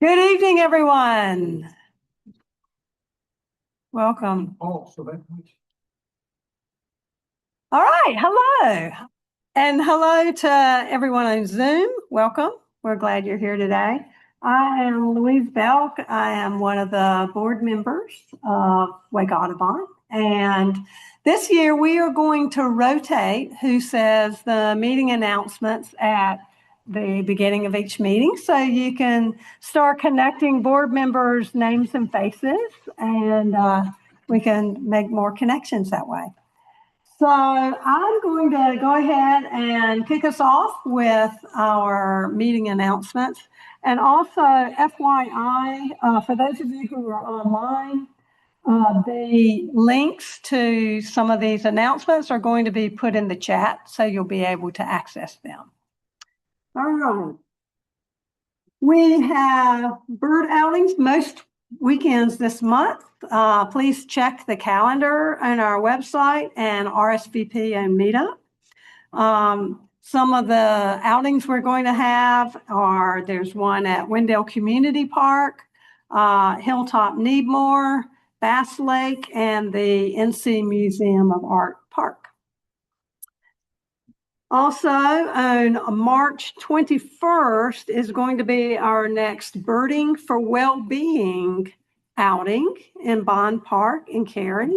Good evening, everyone. Welcome. Oh, so that. All right, hello. And hello to everyone on Zoom. Welcome. We're glad you're here today. I am Louise Belk. I am one of the board members of Wake Audubon. And this year we are going to rotate who says the meeting announcements at the beginning of each meeting. So you can start connecting board members' names and faces, and we can make more connections that way. So I'm going to go ahead and kick us off with our meeting announcements. And also, FYI, for those of you who are online, the links to some of these announcements are going to be put in the chat, so you'll be able to access them. All right. We have bird outings most weekends this month. Please check the calendar on our website and RSVP and meetup. Some of the outings we're going to have are, there's one at Wendell Community Park, Hilltop Needmore, Bass Lake, and the NC Museum of Art Park. Also, on March 21st is going to be our next Birding for Wellbeing outing in Bond Park in Cary.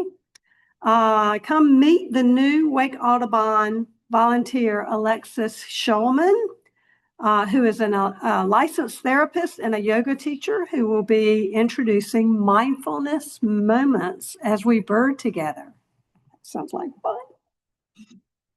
Come meet the new Wake Audubon volunteer, Alexis Schulman, who is a licensed therapist and a yoga teacher who will be introducing mindfulness moments as we bird together. Sounds like fun.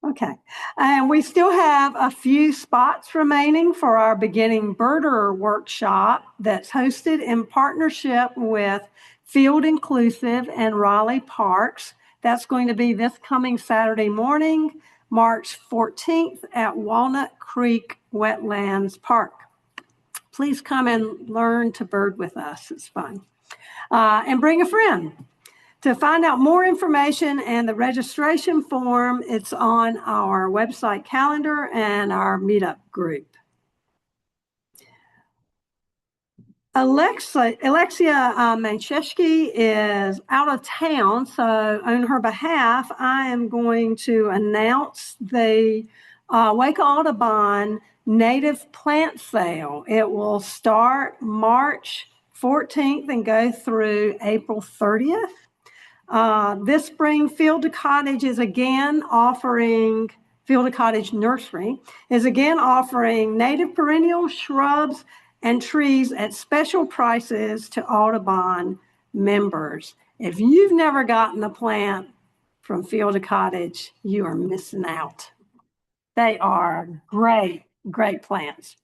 Okay, and we still have a few spots remaining for our beginning birder workshop that's hosted in partnership with Field Inclusive and Raleigh Parks. That's going to be this coming Saturday morning, March 14th at Walnut Creek Wetlands Park. Please come and learn to bird with us. It's fun. And bring a friend. To find out more information and the registration form, it's on our website calendar and our meetup group. Alexia Manchesky is out of town, so on her behalf, I am going to announce the Wake Audubon native plant sale. It will start March 14th and go through April 30th. This spring, Field to Cottage is again offering, Field to Cottage Nursery is again offering native perennial shrubs and trees at special prices to Audubon members. If you've never gotten a plant from Field to Cottage, you are missing out. They are great, great plants.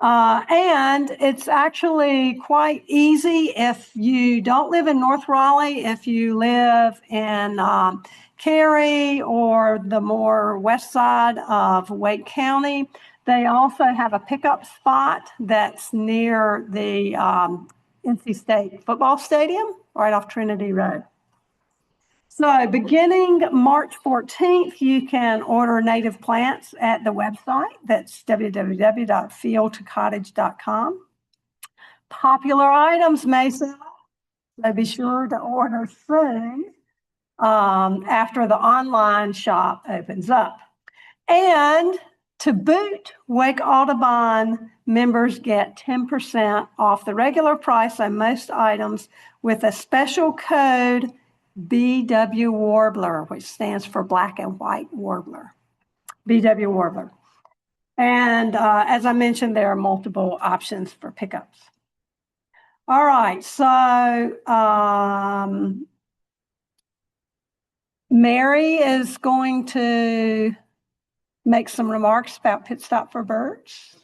And it's actually quite easy if you don't live in North Raleigh, if you live in Cary or the more west side of Wake County. They also have a pickup spot that's near the NC State football stadium right off Trinity Road. So beginning March 14th, you can order native plants at the website. That's www.fieldtocottage.com. Popular items may sell, so be sure to order soon after the online shop opens up. And to boot, Wake Audubon members get 10% off the regular price on most items with a special code BW Warbler, which stands for Black and White Warbler, BW Warbler. And as I mentioned, there are multiple options for pickups. All right, so Mary is going to make some remarks about Pit Stop for Birds.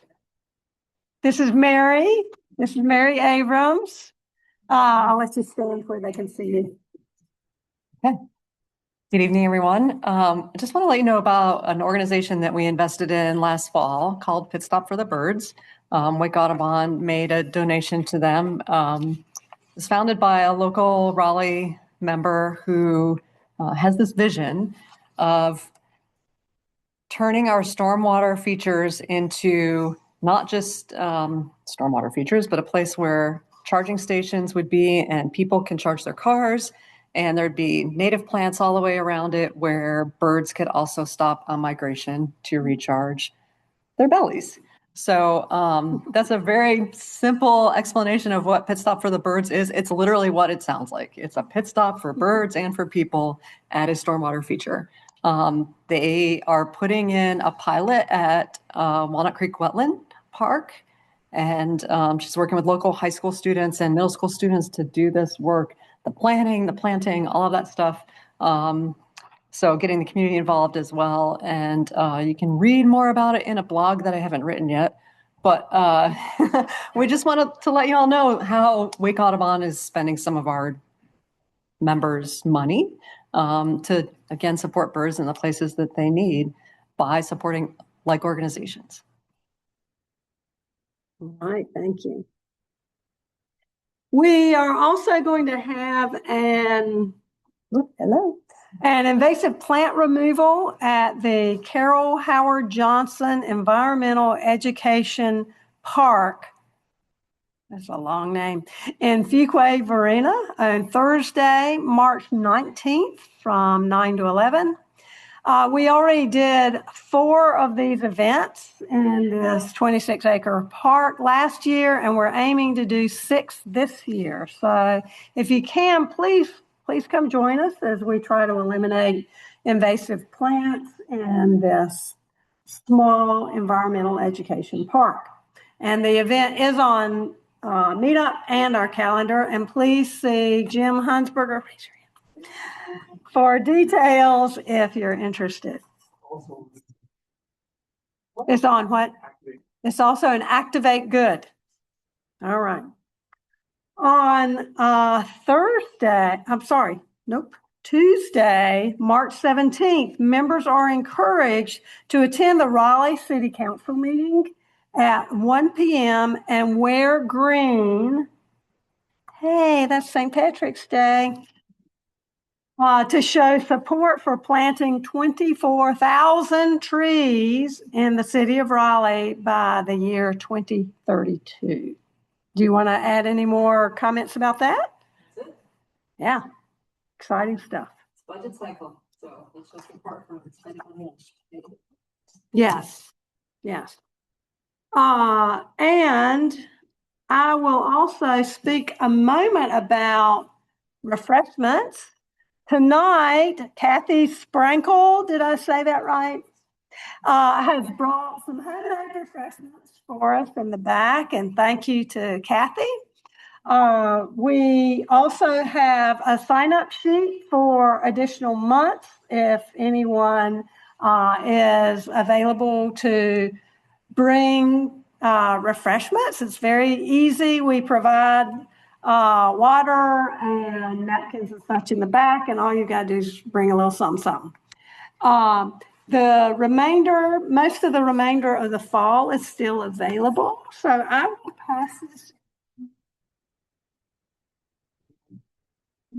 This is Mary. This is Mary Abrams. I'll let you stand where they can see you. Okay. Good evening, everyone. I just want to let you know about an organization that we invested in last fall called Pit Stop for the Birds. Wake Audubon made a donation to them. It was founded by a local Raleigh member who has this vision of turning our stormwater features into not just stormwater features, but a place where charging stations would be and people can charge their cars. And there'd be native plants all the way around it where birds could also stop on migration to recharge their bellies. So that's a very simple explanation of what Pit Stop for the Birds is. It's literally what it sounds like. It's a pit stop for birds and for people at a stormwater feature. They are putting in a pilot at Walnut Creek Wetland Park, and she's working with local high school students and middle school students to do this work, the planning, the planting, all of that stuff. So getting the community involved as well. And you can read more about it in a blog that I haven't written yet. But we just wanted to let you all know how Wake Audubon is spending some of our members' money to, again, support birds in the places that they need by supporting like organizations. All right, thank you. We are also going to have an invasive plant removal at the Carol Howard Johnson Environmental Education Park. That's a long name. In Fuquay, Varina on Thursday, March 19th from 9 to 11. We already did 4 of these events in this 26-acre park last year, and we're aiming to do 6 this year. So if you can, please come join us as we try to eliminate invasive plants in this small environmental education park. And the event is on Meetup and our calendar. And please see Jim Hunsberger for details if you're interested. It's on what? It's also an Activate Good. All right. On Tuesday, March 17th, members are encouraged to attend the Raleigh City Council meeting at 1 p.m. and wear green. Hey, that's St. Patrick's Day. To show support for planting 24,000 trees in the city of Raleigh by the year 2032. Do you want to add any more comments about that? That's it. Yeah, exciting stuff. It's budget cycle, so let's just report from spending money. Yes. And I will also speak a moment about refreshments. Tonight, Kathy Sprankle, did I say that right? Has brought some homemade refreshments for us in the back, and thank you to Kathy. We also have a sign-up sheet for additional months if anyone is available to bring refreshments. It's very easy. We provide water and napkins and such in the back, and all you got to do is bring a little something. Most of the remainder of the fall is still available. So I will pass this.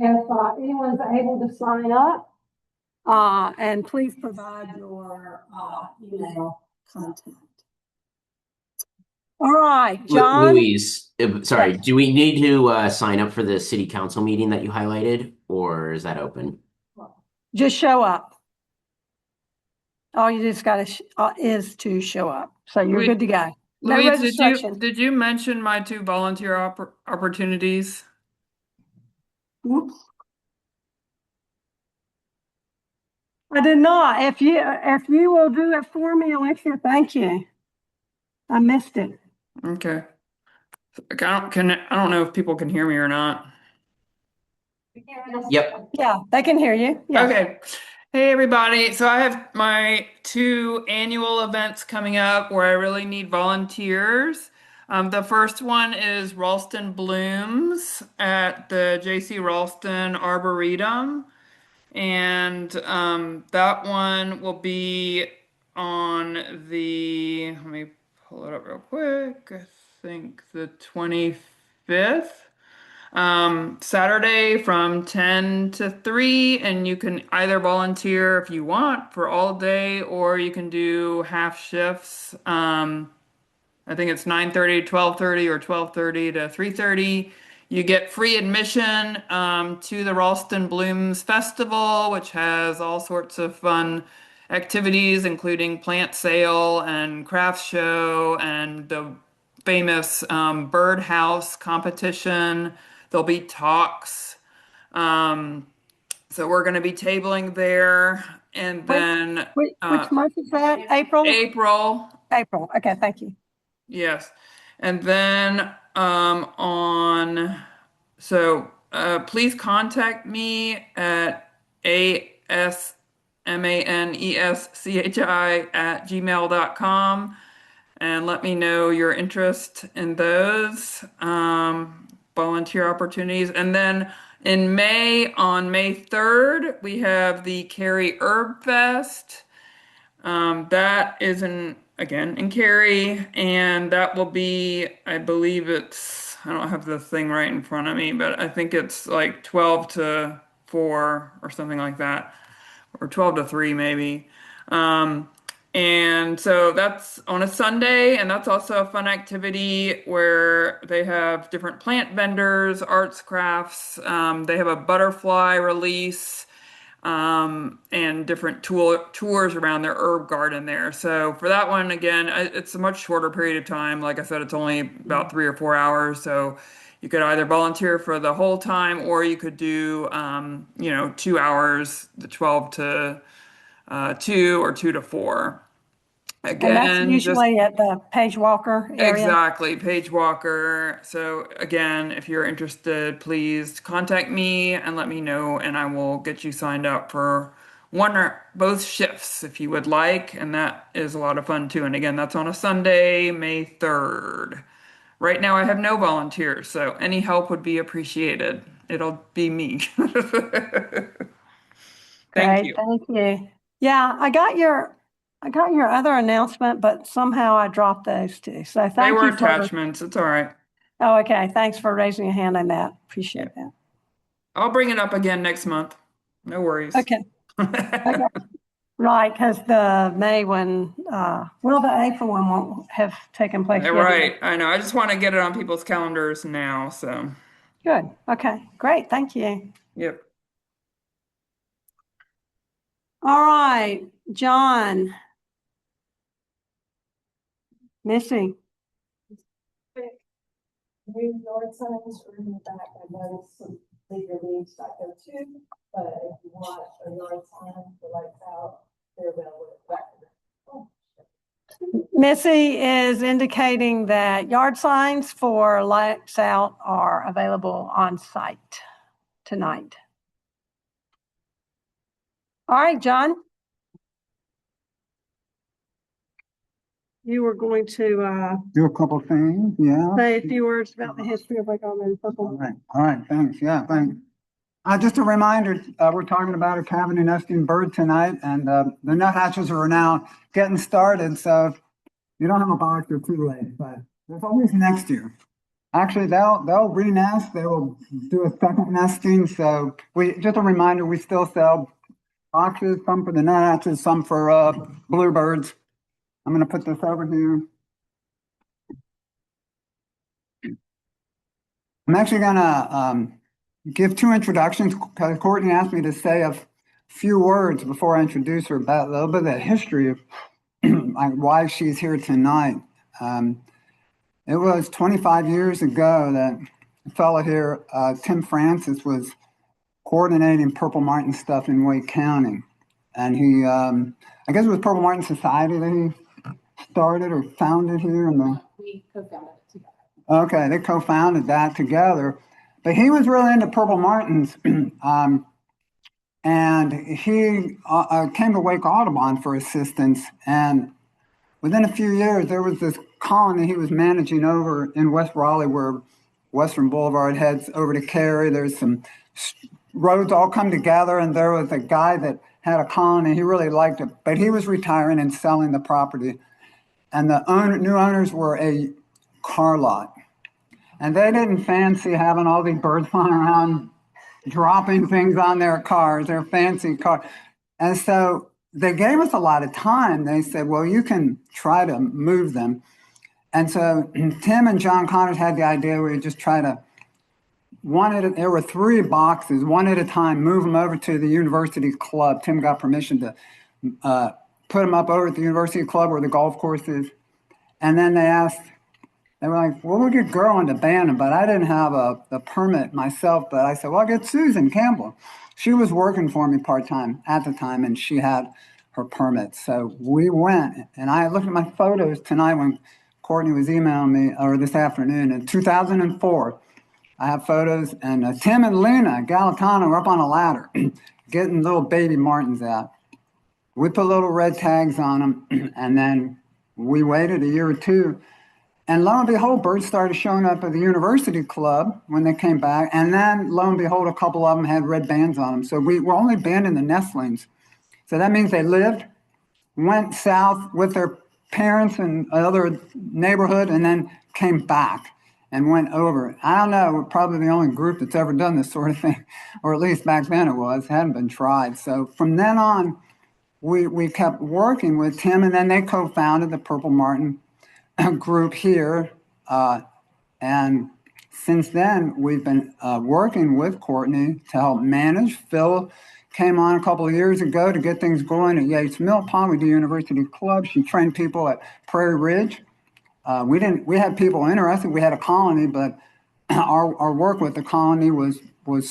If anyone's able to sign up, and please provide your email contact. All right, John. Louise, sorry, do we need to sign up for the city council meeting that you highlighted, or is that open? Just show up. All you just got is to show up. So you're good to go. No Louise, registration. did you mention my 2 volunteer opportunities? Oops. I did not. If you will do it for me, Alexia, thank you. I missed it. Okay. I don't know if people can hear me or not. Yep. Yeah, they can hear you. Yeah. Okay. Hey, everybody. So I have my 2 annual events coming up where I really need volunteers. The first one is Ralston Blooms at the J.C. Ralston Arboretum. And that one will be on let me pull it up real quick. I think the 25th. Saturday from 10 to 3, and you can either volunteer if you want for all day, or you can do half shifts. I think it's 9:30 to 12:30 or 12:30 to 3:30. You get free admission to the Ralston Blooms Festival, which has all sorts of fun activities, including plant sale and craft show and the famous birdhouse competition. There'll be talks. Um, so we're going to be tabling there. And Which, then which month is that? April? April. April. Okay, thank you. Yes. And then please contact me at asmaneshi@gmail.com and let me know your interest in those volunteer opportunities. And then in May, on May 3rd, we have the Cary Herb Fest. That is in Cary, and that will be, I believe I don't have the thing right in front of me, but I think it's like 12 to 4 or something like that, or 12 to 3 maybe. Um, and so that's on a Sunday, and that's also a fun activity where they have different plant vendors, arts, crafts. They have a butterfly release and different tours around their herb garden there. So for that one, again, it's a much shorter period of time. Like I said, it's only about 3 or 4 hours. So you could either volunteer for the whole time, or you could do, 2 hours, the 12 to 2 or 2 to 4. And that's Again, just usually at the Page Walker area. exactly, Paige Walker. So again, if you're interested, please contact me and let me know, and I will get you signed up for one or both shifts if you would like. And that is a lot of fun too. And again, that's on a Sunday, May 3rd. Right now, I have no volunteers, so any help would be appreciated. It'll be me. Thank Great, you. thank you. Yeah, I got your other announcement, but somehow I dropped those two. So They thank were you for, attachments. It's all right. oh, okay. Thanks for raising your hand on that. Appreciate that. I'll bring it up again next month. No worries. Okay, okay. Right, because the May one, well, the April one won't have taken place yet. Right, I know. I just want to get it on people's calendars now, so Good. Okay, great. Thank you. yep. All right, John, Missy. New yard signs are in the back. I noticed some legal leaves back there too. But if you want a yard sign for lights out, they're available back there. Oh. Missy is indicating that yard signs for lights out are available on site tonight. All right, John. You were going to Do a couple things, yeah. say a few words about the history of Lake Almond Purple. All right, thanks, yeah, thanks. Just a reminder, we're talking about a cavity nesting bird tonight, and the nuthatches are now getting started, so if you don't have a box, you're too late, but there's always next year. Actually, they'll re-nest, they will do a second nesting, so just a reminder, we still sell boxes, some for the nuthatches, some for bluebirds. I'm gonna put this over here. I'm actually gonna give two introductions because Courtney asked me to say a few words before I introduce her about a little bit of the history of why she's here tonight. It was 25 years ago that a fellow here, Tim Francis, was coordinating Purple Martin stuff in Wake County. And he, I guess it was Purple Martin Society that he started or founded here in the... We co-founded it together. Okay, they co-founded that together. But he was really into Purple Martins. And he came to Wake Audubon for assistance. And within a few years, there was this colony he was managing over in West Raleigh where Western Boulevard heads over to Cary. There's some roads all come together, and there was a guy that had a colony. He really liked it, but he was retiring and selling the property. And the new owners were a car lot. And they didn't fancy having all these birds flying around, dropping things on their cars, their fancy car. And so they gave us a lot of time. They said, well, you can try to move them. And so Tim and John Connors had the idea we would just try to, there were 3 boxes, one at a time, move them over to the university club. Tim got permission to put them up over at the university club where the golf course is. And then they were like, well, we'll get Gerlin to ban them, but I didn't have the permit myself. But I said, well, I'll get Susan Campbell. She was working for me part-time at the time, and she had her permit. So we went, and I looked at my photos tonight when Courtney was emailing me, or this afternoon, in 2004. I have photos, and Tim and Lena Galatano were up on a ladder getting little baby martins out. We put little red tags on them, and then we waited a year or two. And lo and behold, birds started showing up at the university club when they came back. And then lo and behold, a couple of them had red bands on them. So we were only banning the nestlings. So that means they lived, went south with their parents in another neighborhood, and then came back and went over. I don't know, we're probably the only group that's ever done this sort of thing, or at least back then it was, hadn't been tried. So from then on, we kept working with Tim, and then they co-founded the Purple Martin group here. And since then, we've been working with Courtney to help manage. Phil came on a couple of years ago to get things going at Yates Mill Pond. We do University Club. She trained people at Prairie Ridge. We had people interested. We had a colony, but our work with the colony was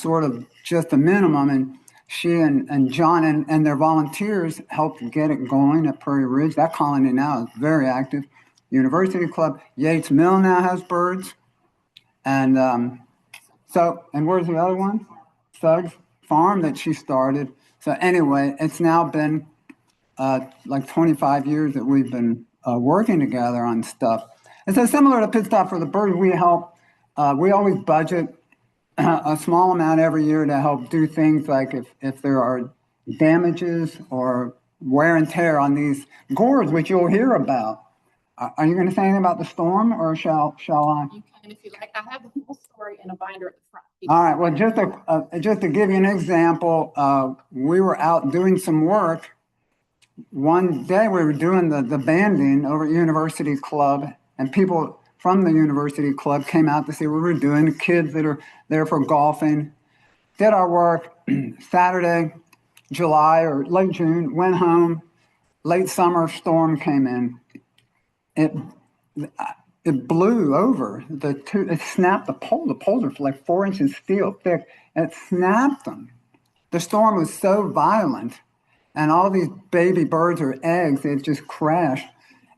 sort of just a minimum. And she and John and their volunteers helped get it going at Prairie Ridge. That colony now is very active. University Club. Yates Mill now has birds. And and where's the other one? Suggs Farm that she started. So anyway, it's now been like 25 years that we've been working together on stuff. And so similar to Pit Stop for the Birds, we always budget a small amount every year to help do things like if there are damages or wear and tear on these gourds, which you'll hear about. Are you going to say anything about the storm, or shall I? You can if you like. I have the whole story in a binder at the front. All right. Well, just to give you an example, we were out doing some work. One day we were doing the banding over at University Club, and people from the University Club came out to see what we were doing. The kids that are there for golfing did our work. Saturday, July or late June, went home. Late summer storm came in. It blew over it snapped the pole. The poles are like 4 inches steel thick, and it snapped them. The storm was so violent, and all these baby birds or eggs, it just crashed.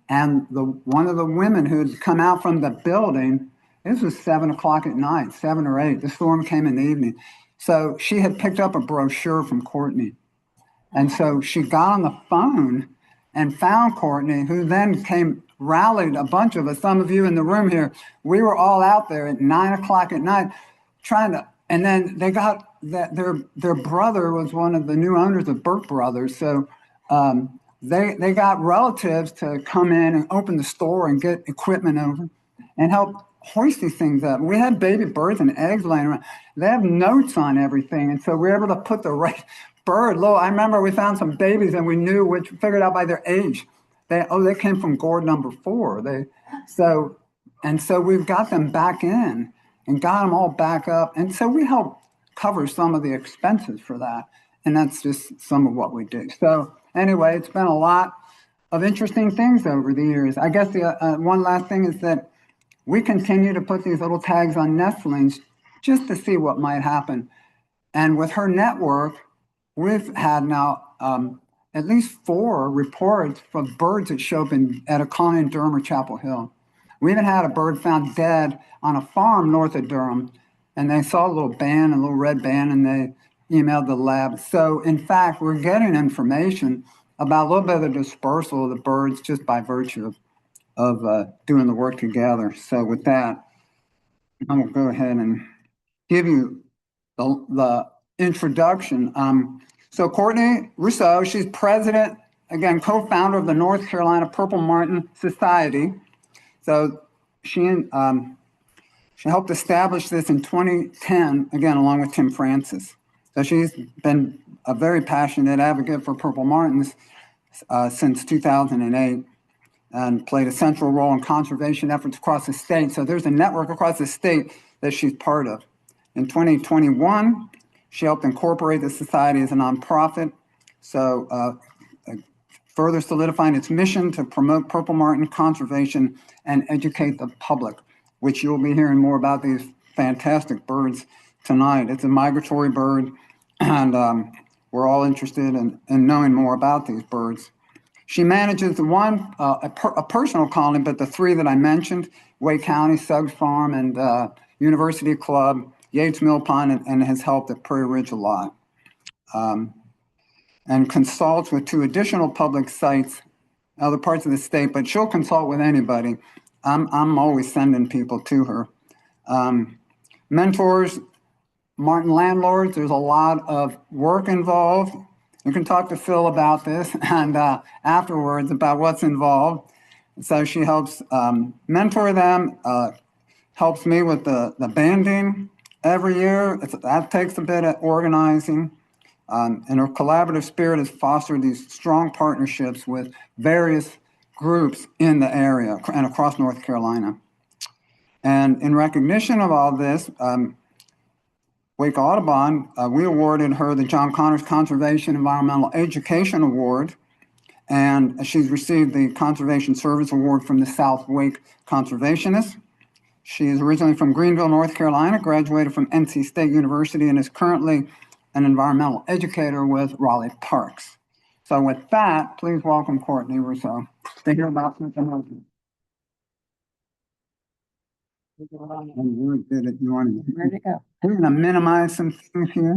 And one of the women who had come out from the building, this was 7 o'clock at night, 7 or 8. The storm came in the evening. So she had picked up a brochure from Courtney. And so she got on the phone and found Courtney, who then rallied a bunch of us, some of you in the room here. We were all out there at 9 o'clock at night and then they got that their brother was one of the new owners of Burke Brothers. So they got relatives to come in and open the store and get equipment over and help hoist these things up. We had baby birds and eggs laying around. They have notes on everything. And so we were able to put the right bird. I remember we found some babies and we figured out by their age. They came from gourd number 4. So we've got them back in and got them all back up. And so we help cover some of the expenses for that. And that's just some of what we do. So anyway, it's been a lot of interesting things over the years. I guess the one last thing is that we continue to put these little tags on nestlings just to see what might happen. And with her network, we've had now at least 4 reports from birds that show up at a colony in Durham or Chapel Hill. We even had a bird found dead on a farm north of Durham, and they saw a little red band, and they emailed the lab. So in fact, we're getting information about a little bit of the dispersal of the birds just by virtue of doing the work together. So with that, I'm going to go ahead and give you the introduction. So Courtney Rousseau, she's president, again, co-founder of the North Carolina Purple Martin Society. So she helped establish this in 2010, again, along with Tim Francis. So she's been a very passionate advocate for purple martins since 2008. and played a central role in conservation efforts across the state. So there's a network across the state that she's part of. In 2021, she helped incorporate the society as a nonprofit, so further solidifying its mission to promote purple martin conservation and educate the public, which you'll be hearing more about these fantastic birds tonight. It's a migratory bird, and we're all interested in knowing more about these birds. She manages the one, a personal colony, but the three that I mentioned, Wake County, Suggs Farm, and University Club, Yates Mill Pond, and has helped at Prairie Ridge a lot. And consults with 2 additional public sites, other parts of the state, but she'll consult with anybody. I'm always sending people to her. Mentors, Martin landlords, there's a lot of work involved. You can talk to Phil about this and afterwards about what's involved. So she helps mentor them, helps me with the banding every year. That takes a bit of organizing. And her collaborative spirit has fostered these strong partnerships with various groups in the area and across North Carolina. And in recognition of all this, Wake Audubon, we awarded her the John Connors Conservation Environmental Education Award, and she's received the Conservation Service Award from the South Wake Conservationists. She is originally from Greenville, North Carolina, graduated from NC State University, and is currently an environmental educator with Raleigh Parks. So with that, please welcome Courtney Rousseau to hear about something else. Where did it? You want to? Where'd it go? We're going to minimize some things here.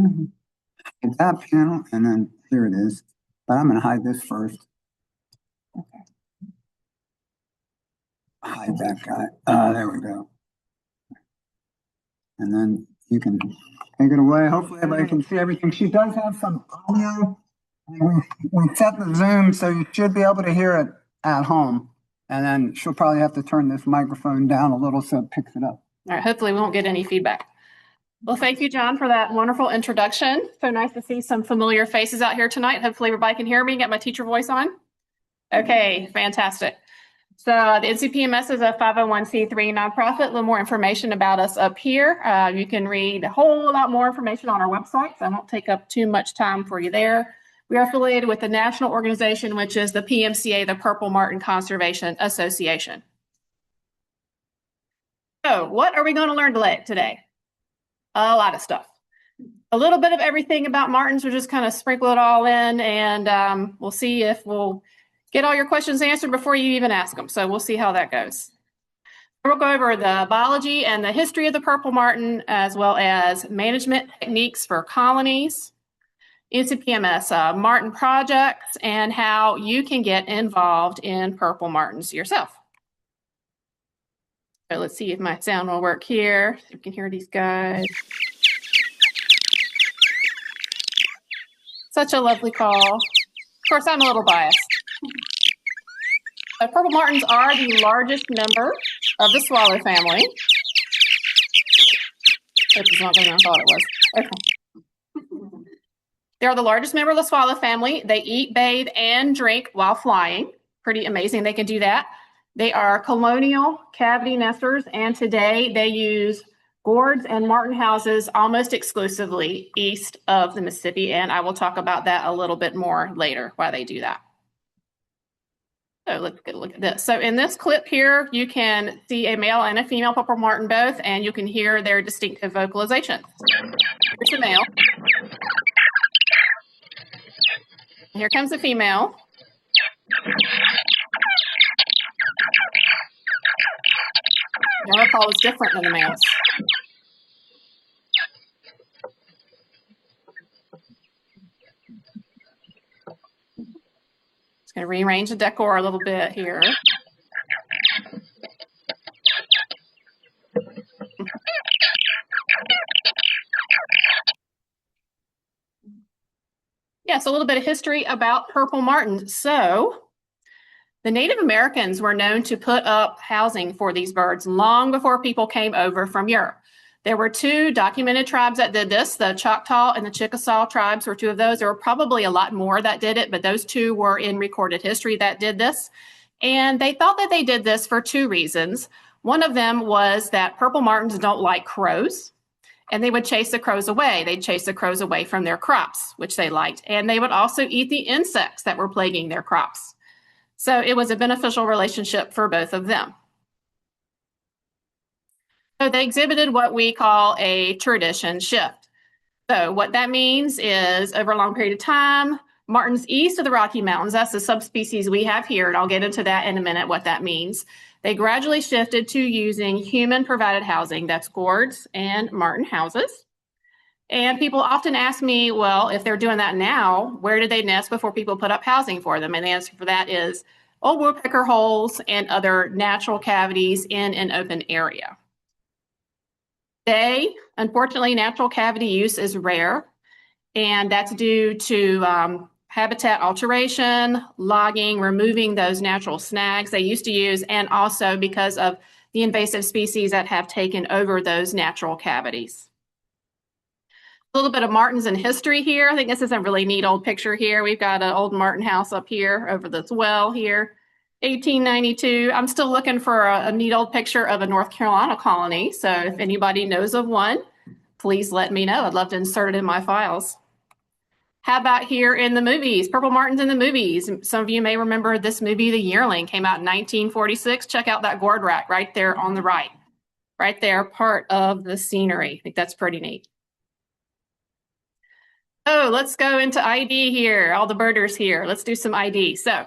Get that panel, and then here it is. But I'm going to hide this first. Okay. Hide that guy. There we go. And then you can take it away. Hopefully everybody can see everything. She does have some audio. We set the Zoom so you should be able to hear it at home. And then she'll probably have to turn this microphone down a little so it picks it up. All right, hopefully we won't get any feedback. Well, thank you, John, for that wonderful introduction. So nice to see some familiar faces out here tonight. Hopefully everybody can hear me and get my teacher voice on. Okay, fantastic. So the NCPMS is a 501c3 nonprofit. A little more information about us up here. You can read a whole lot more information on our website, so I won't take up too much time for you there. We are affiliated with the national organization, which is the PMCA, the Purple Martin Conservation Association. So what are we going to learn today? A lot of stuff. A little bit of everything about martins. We'll just kind of sprinkle it all in, and we'll see if we'll get all your questions answered before you even ask them. So we'll see how that goes. We'll go over the biology and the history of the purple martin, as well as management techniques for colonies, NCPMS martin projects, and how you can get involved in purple martins yourself. So let's see if my sound will work here. So you can hear these guys. Such a lovely call. Of course, I'm a little biased. Purple martins are the largest member of the swallow family. Which is longer than I thought it was. Okay. They are the largest member of the swallow family. They eat, bathe, and drink while flying. Pretty amazing they can do that. They are colonial cavity nesters, and today they use gourds and martin houses almost exclusively east of the Mississippi, and I will talk about that a little bit more later, why they do that. So let's get a look at this. So in this clip here, you can see a male and a female purple martin both, and you can hear their distinctive vocalizations. Here's the male. Here comes the female. Their call is different than the males. Just going to rearrange the decor a little bit here. Yeah, so a little bit of history about purple martins. So the Native Americans were known to put up housing for these birds long before people came over from Europe. There were 2 documented tribes that did this. The Choctaw and the Chickasaw tribes were 2 of those. There were probably a lot more that did it, but those 2 were in recorded history that did this. And they thought that they did this for two reasons. One of them was that purple martins don't like crows, and they would chase the crows away. They'd chase the crows away from their crops, which they liked. And they would also eat the insects that were plaguing their crops. So it was a beneficial relationship for both of them. So they exhibited what we call a tradition shift. So what that means is over a long period of time, martins east of the Rocky Mountains, that's the subspecies we have here, and I'll get into that in a minute, what that means. They gradually shifted to using human-provided housing, that's gourds and martin houses. And people often ask me, well, if they're doing that now, where did they nest before people put up housing for them? And the answer for that is old woodpecker holes and other natural cavities in an open area. Today, unfortunately, natural cavity use is rare, and that's due to habitat alteration, logging, removing those natural snags they used to use, and also because of the invasive species that have taken over those natural cavities. A little bit of martins in history here. I think this is a really neat old picture here. We've got an old martin house up here over this well here. 1892. I'm still looking for a neat old picture of a North Carolina colony. So if anybody knows of one, please let me know. I'd love to insert it in my files. How about here in the movies? Purple martins in the movies. Some of you may remember this movie, The Yearling, came out in 1946. Check out that gourd rack right there on the right. Right there, part of the scenery. I think that's pretty neat. Oh, let's go into ID here. All the birders here. Let's do some ID. So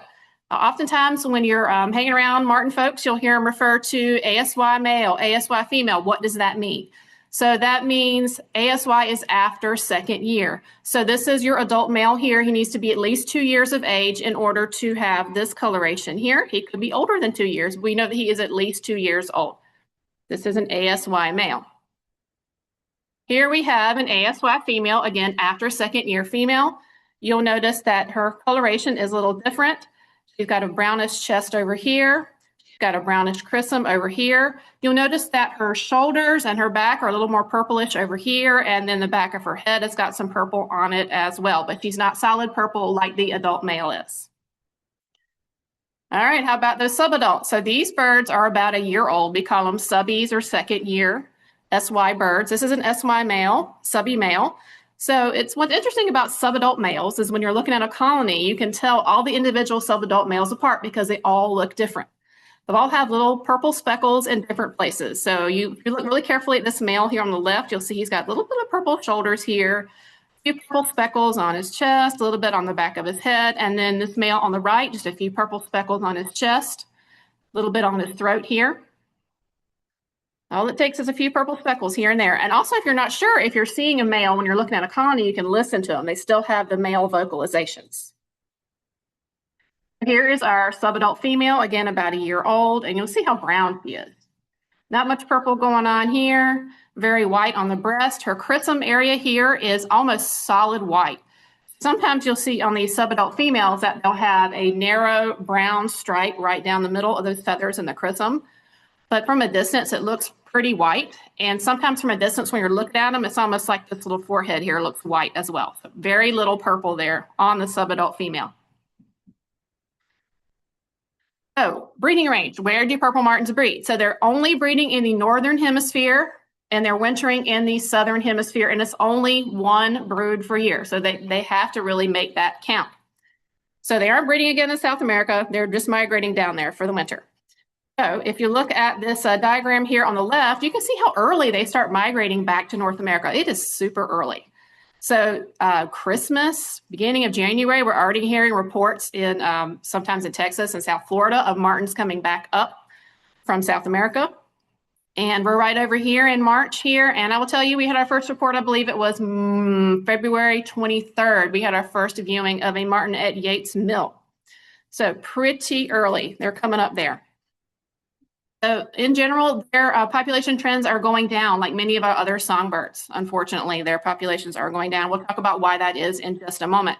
oftentimes when you're hanging around martin folks, you'll hear them refer to ASY male, ASY female. What does that mean? So that means ASY is after second year. So this is your adult male here. He needs to be at least 2 years of age in order to have this coloration here. He could be older than 2 years. We know that he is at least 2 years old. This is an ASY male. Here we have an ASY female, again, after second year female. You'll notice that her coloration is a little different. She's got a brownish chest over here. She's got a brownish chrism over here. You'll notice that her shoulders and her back are a little more purplish over here, and then the back of her head has got some purple on it as well, but she's not solid purple like the adult male is. All right, how about those subadults? So these birds are about a year old. We call them subbies or second year SY birds. This is an SY male, subby male. So what's interesting about subadult males is when you're looking at a colony, you can tell all the individual subadult males apart because they all look different. They all have little purple speckles in different places. So if you look really carefully at this male here on the left, you'll see he's got a little bit of purple shoulders here, a few purple speckles on his chest, a little bit on the back of his head, and then this male on the right, just a few purple speckles on his chest, a little bit on his throat here. All it takes is a few purple speckles here and there. And also, if you're not sure, if you're seeing a male when you're looking at a colony, you can listen to them. They still have the male vocalizations. Here is our subadult female, again, about a year old, and you'll see how brown she is. Not much purple going on here, very white on the breast. Her chrism area here is almost solid white. Sometimes you'll see on these subadult females that they'll have a narrow brown stripe right down the middle of those feathers in the chrism. But from a distance, it looks pretty white. And sometimes from a distance, when you're looking at them, it's almost like this little forehead here looks white as well. So very little purple there on the subadult female. So breeding range, where do purple martins breed? So they're only breeding in the northern hemisphere and they're wintering in the southern hemisphere, and it's only one brood per year. So they have to really make that count. So they aren't breeding again in South America. They're just migrating down there for the winter. So if you look at this diagram here on the left, you can see how early they start migrating back to North America. It is super early. So Christmas, beginning of January, we're already hearing reports in sometimes in Texas and South Florida of martins coming back up from South America. And we're right over here in March here. And I will tell you, we had our first report, I believe it was February 23rd. We had our first viewing of a martin at Yates Mill. So pretty early, they're coming up there. So in general, their population trends are going down like many of our other songbirds. Unfortunately, their populations are going down. We'll talk about why that is in just a moment.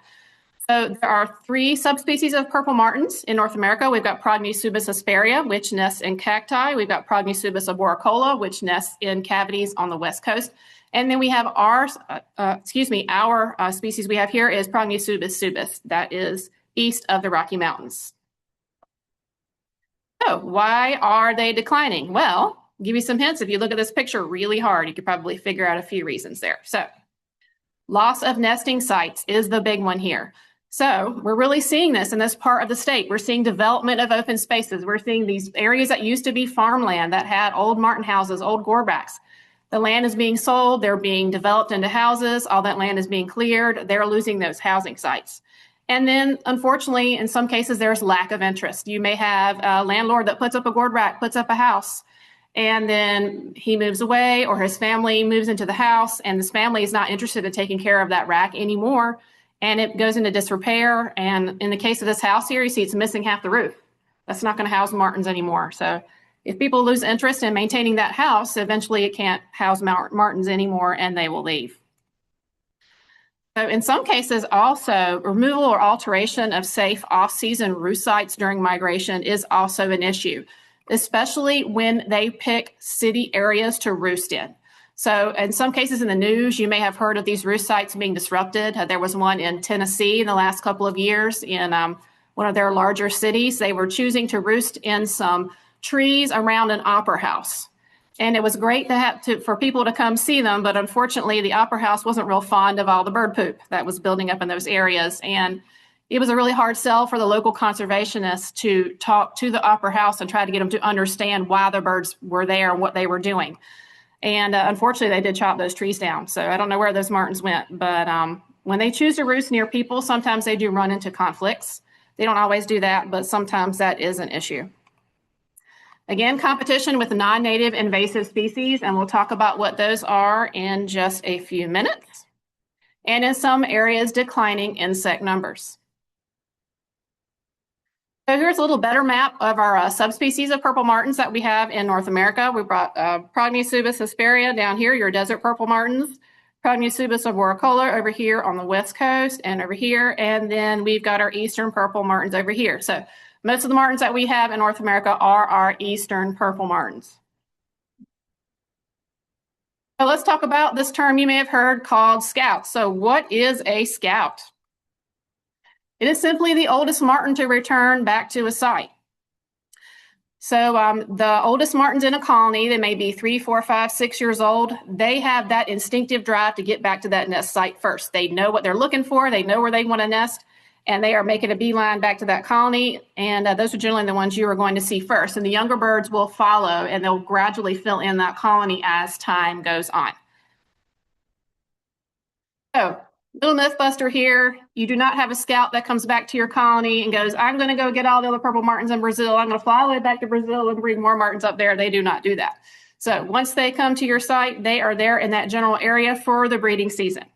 So there are 3 subspecies of purple martins in North America. We've got Prognosubis asperia, which nests in cacti. We've got Prognosubis arboricola, which nests in cavities on the West Coast. And then we have our species we have here is Prognosubis subis. That is east of the Rocky Mountains. So why are they declining? Well, I'll give you some hints. If you look at this picture really hard, you could probably figure out a few reasons there. So loss of nesting sites is the big one here. So we're really seeing this in this part of the state. We're seeing development of open spaces. We're seeing these areas that used to be farmland that had old martin houses, old gorebacks. The land is being sold. They're being developed into houses. All that land is being cleared. They're losing those housing sites. And then, unfortunately, in some cases, there's lack of interest. You may have a landlord that puts up a gourd-rack, puts up a house, and then he moves away, or his family moves into the house, and this family is not interested in taking care of that rack anymore, and it goes into disrepair. And in the case of this house here, you see it's missing half the roof. That's not going to house martins anymore. So if people lose interest in maintaining that house, eventually it can't house martins anymore, and they will leave. So in some cases also, removal or alteration of safe off-season roost sites during migration is also an issue, especially when they pick city areas to roost in. So in some cases in the news, you may have heard of these roost sites being disrupted. There was one in Tennessee in the last couple of years in one of their larger cities. They were choosing to roost in some trees around an opera house. And it was great for people to come see them, but unfortunately the opera house wasn't real fond of all the bird poop that was building up in those areas. And it was a really hard sell for the local conservationists to talk to the opera house and try to get them to understand why the birds were there and what they were doing. And unfortunately, they did chop those trees down. So I don't know where those martins went, but when they choose to roost near people, sometimes they do run into conflicts. They don't always do that, but sometimes that is an issue. Again, competition with non-native invasive species, and we'll talk about what those are in just a few minutes. And in some areas, declining insect numbers. So here's a little better map of our subspecies of purple martins that we have in North America. We brought Prognosubis hesperia down here, your desert purple martins, Prognosubis arboricola over here on the west coast and over here, and then we've got our eastern purple martins over here. So most of the martins that we have in North America are our eastern purple martins. So let's talk about this term you may have heard called scout. So what is a scout? It is simply the oldest martin to return back to a site. So the oldest martins in a colony, they may be 3, 4, 5, 6 years old. They have that instinctive drive to get back to that nest site first. They know what they're looking for. They know where they want to nest. And they are making a beeline back to that colony. And those are generally the ones you are going to see first. And the younger birds will follow, and they'll gradually fill in that colony as time goes on. So, little myth buster here. You do not have a scout that comes back to your colony and goes, I'm going to go get all the other purple martins in Brazil. I'm going to fly all the way back to Brazil and bring more martins up there. They do not do that. So once they come to your site, they are there in that general area for the breeding season.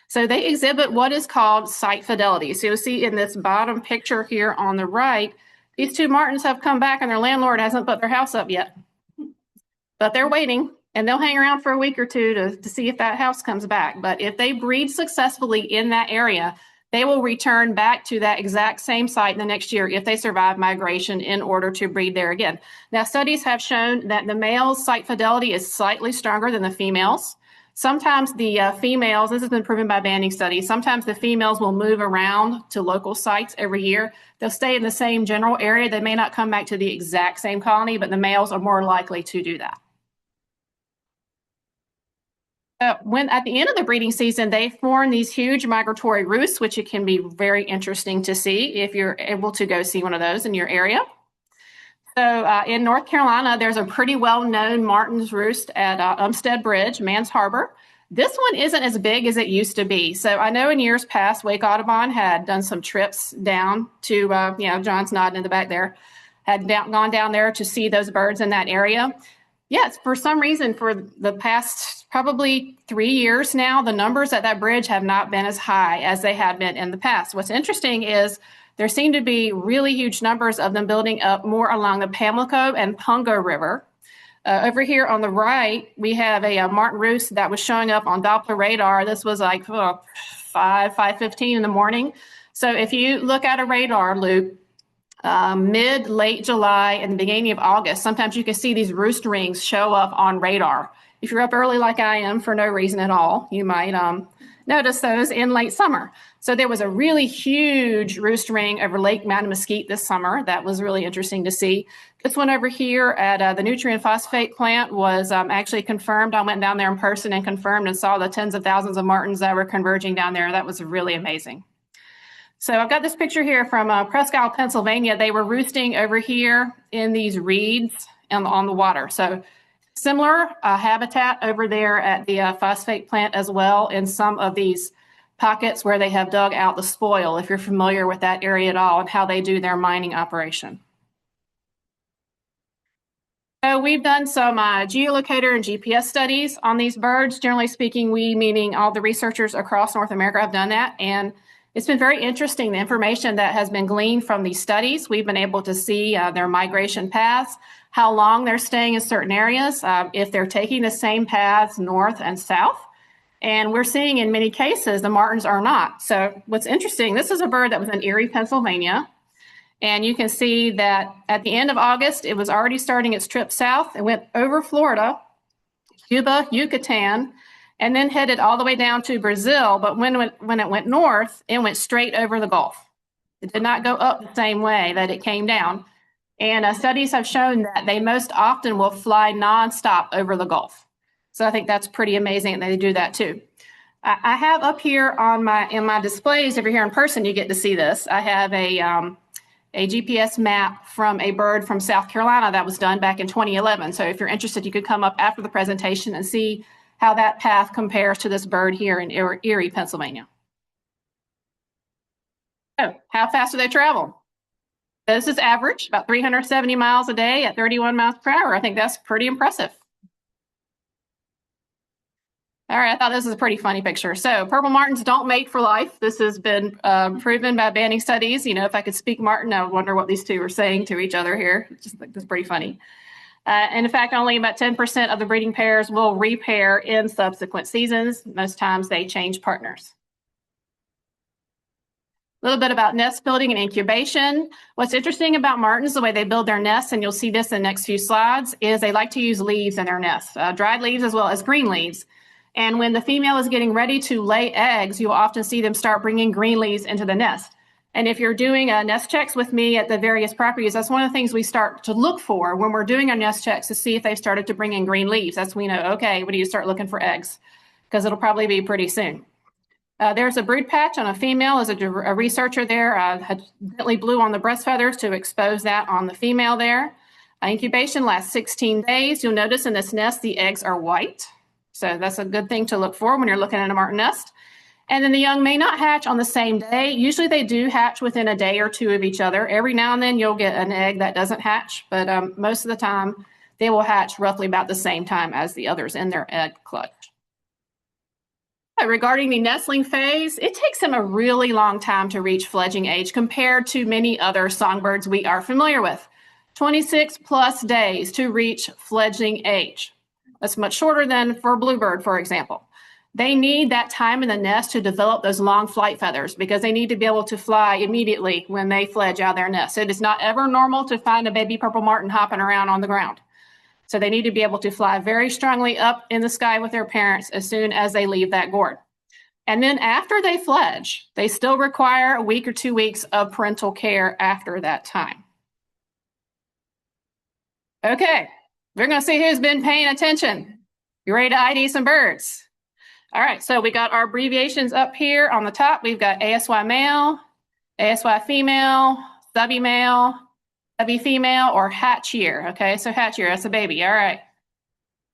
So they exhibit what is called site fidelity. So you'll see in this bottom picture here on the right, these two martins have come back and their landlord hasn't put their house up yet. But they're waiting, and they'll hang around for a week or two to see if that house comes back. But if they breed successfully in that area, they will return back to that exact same site in the next year if they survive migration in order to breed there again. Now, studies have shown that the male's site fidelity is slightly stronger than the females. Sometimes the females, this has been proven by banding studies, sometimes the females will move around to local sites every year. They'll stay in the same general area. They may not come back to the exact same colony, but the males are more likely to do that. When at the end of the breeding season, they form these huge migratory roosts, which it can be very interesting to see if you're able to go see one of those in your area. So in North Carolina, there's a pretty well-known martin's roost at Umstead Bridge, Mans Harbor. This one isn't as big as it used to be. So I know in years past, Wake Audubon had done some trips down to, John's nodding in the back there, had gone down there to see those birds in that area. Yes, for some reason, for the past probably 3 years now, the numbers at that bridge have not been as high as they had been in the past. What's interesting is there seem to be really huge numbers of them building up more along the Pamlico and Pungo River. Over here on the right, we have a martin roost that was showing up on Doppler radar. This was like 5:15 in the morning. So if you look at a radar loop, late July and the beginning of August, sometimes you can see these roost rings show up on radar. If you're up early like I am for no reason at all, you might notice those in late summer. So there was a really huge roostering over Lake Mattamuskeet this summer. That was really interesting to see. This one over here at the nutrient phosphate plant was actually confirmed. I went down there in person and confirmed and saw the tens of thousands of martins that were converging down there. That was really amazing. So I've got this picture here from Presque Isle, Pennsylvania. They were roosting over here in these reeds on the water. So similar habitat over there at the phosphate plant as well in some of these pockets where they have dug out the spoil, if you're familiar with that area at all and how they do their mining operation. So we've done some geolocator and GPS studies on these birds. Generally speaking, we, meaning all the researchers across North America, have done that. And it's been very interesting, the information that has been gleaned from these studies. We've been able to see their migration paths, how long they're staying in certain areas, if they're taking the same paths north and south. And we're seeing in many cases the martins are not. So what's interesting, this is a bird that was in Erie, Pennsylvania. And you can see that at the end of August, it was already starting its trip south. It went over Florida, Cuba, Yucatan, and then headed all the way down to Brazil. But when it went north, it went straight over the Gulf. It did not go up the same way that it came down. And studies have shown that they most often will fly nonstop over the Gulf. So I think that's pretty amazing that they do that too. I have up here in my displays over here in person, you get to see this. I have a GPS map from a bird from South Carolina that was done back in 2011. So if you're interested, you could come up after the presentation and see how that path compares to this bird here in Erie, Pennsylvania. So how fast do they travel? This is average, about 370 miles a day at 31 miles per hour. I think that's pretty impressive. All right, I thought this was a pretty funny picture. So purple martins don't mate for life. This has been proven by banding studies. You know, if I could speak Martin, I would wonder what these two are saying to each other here. It's just like, this is pretty funny. And in fact, only about 10% of the breeding pairs will repair in subsequent seasons. Most times they change partners. A little bit about nest building and incubation. What's interesting about martins, the way they build their nests, and you'll see this in the next few slides, is they like to use leaves in their nests, dried leaves as well as green leaves. And when the female is getting ready to lay eggs, you'll often see them start bringing green leaves into the nest. And if you're doing nest checks with me at the various properties, that's one of the things we start to look for when we're doing our nest checks, to see if they've started to bring in green leaves. That's when we know, okay, we need to start looking for eggs, because it'll probably be pretty soon. There's a brood patch on a female. As a researcher there, had gently blew on the breast feathers to expose that on the female there. Incubation lasts 16 days. You'll notice in this nest, the eggs are white. So that's a good thing to look for when you're looking at a martin nest. And then the young may not hatch on the same day. Usually they do hatch within a day or two of each other. Every now and then you'll get an egg that doesn't hatch, but most of the time they will hatch roughly about the same time as the others in their egg clutch. Regarding the nestling phase, it takes them a really long time to reach fledging age compared to many other songbirds we are familiar with. 26 plus days to reach fledgling age. That's much shorter than for a bluebird, for example. They need that time in the nest to develop those long flight feathers, because they need to be able to fly immediately when they fledge out of their nest. It is not ever normal to find a baby purple martin hopping around on the ground. So they need to be able to fly very strongly up in the sky with their parents as soon as they leave that gourd. And then after they fledge, they still require a week or 2 weeks of parental care after that time. Okay, we're going to see who's been paying attention. You ready to ID some birds? All right, so we got our abbreviations up here on the top. We've got ASY male, ASY female, subby male, subby female, or hatch year. Okay, so hatch year, that's a baby. All right,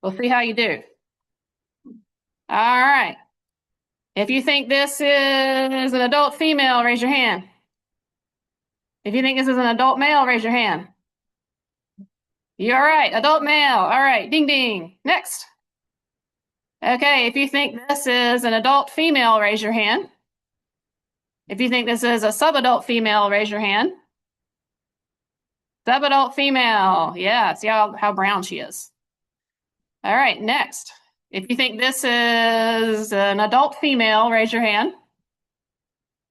we'll see how you do. All right, if you think this is an adult female, raise your hand. If you think this is an adult male, raise your hand. You're right, adult male. All right, ding, ding. Next. Okay, if you think this is an adult female, raise your hand. If you think this is a subadult female, raise your hand. Subadult female. Yeah, see how brown she is. All right, next. If you think this is an adult female, raise your hand.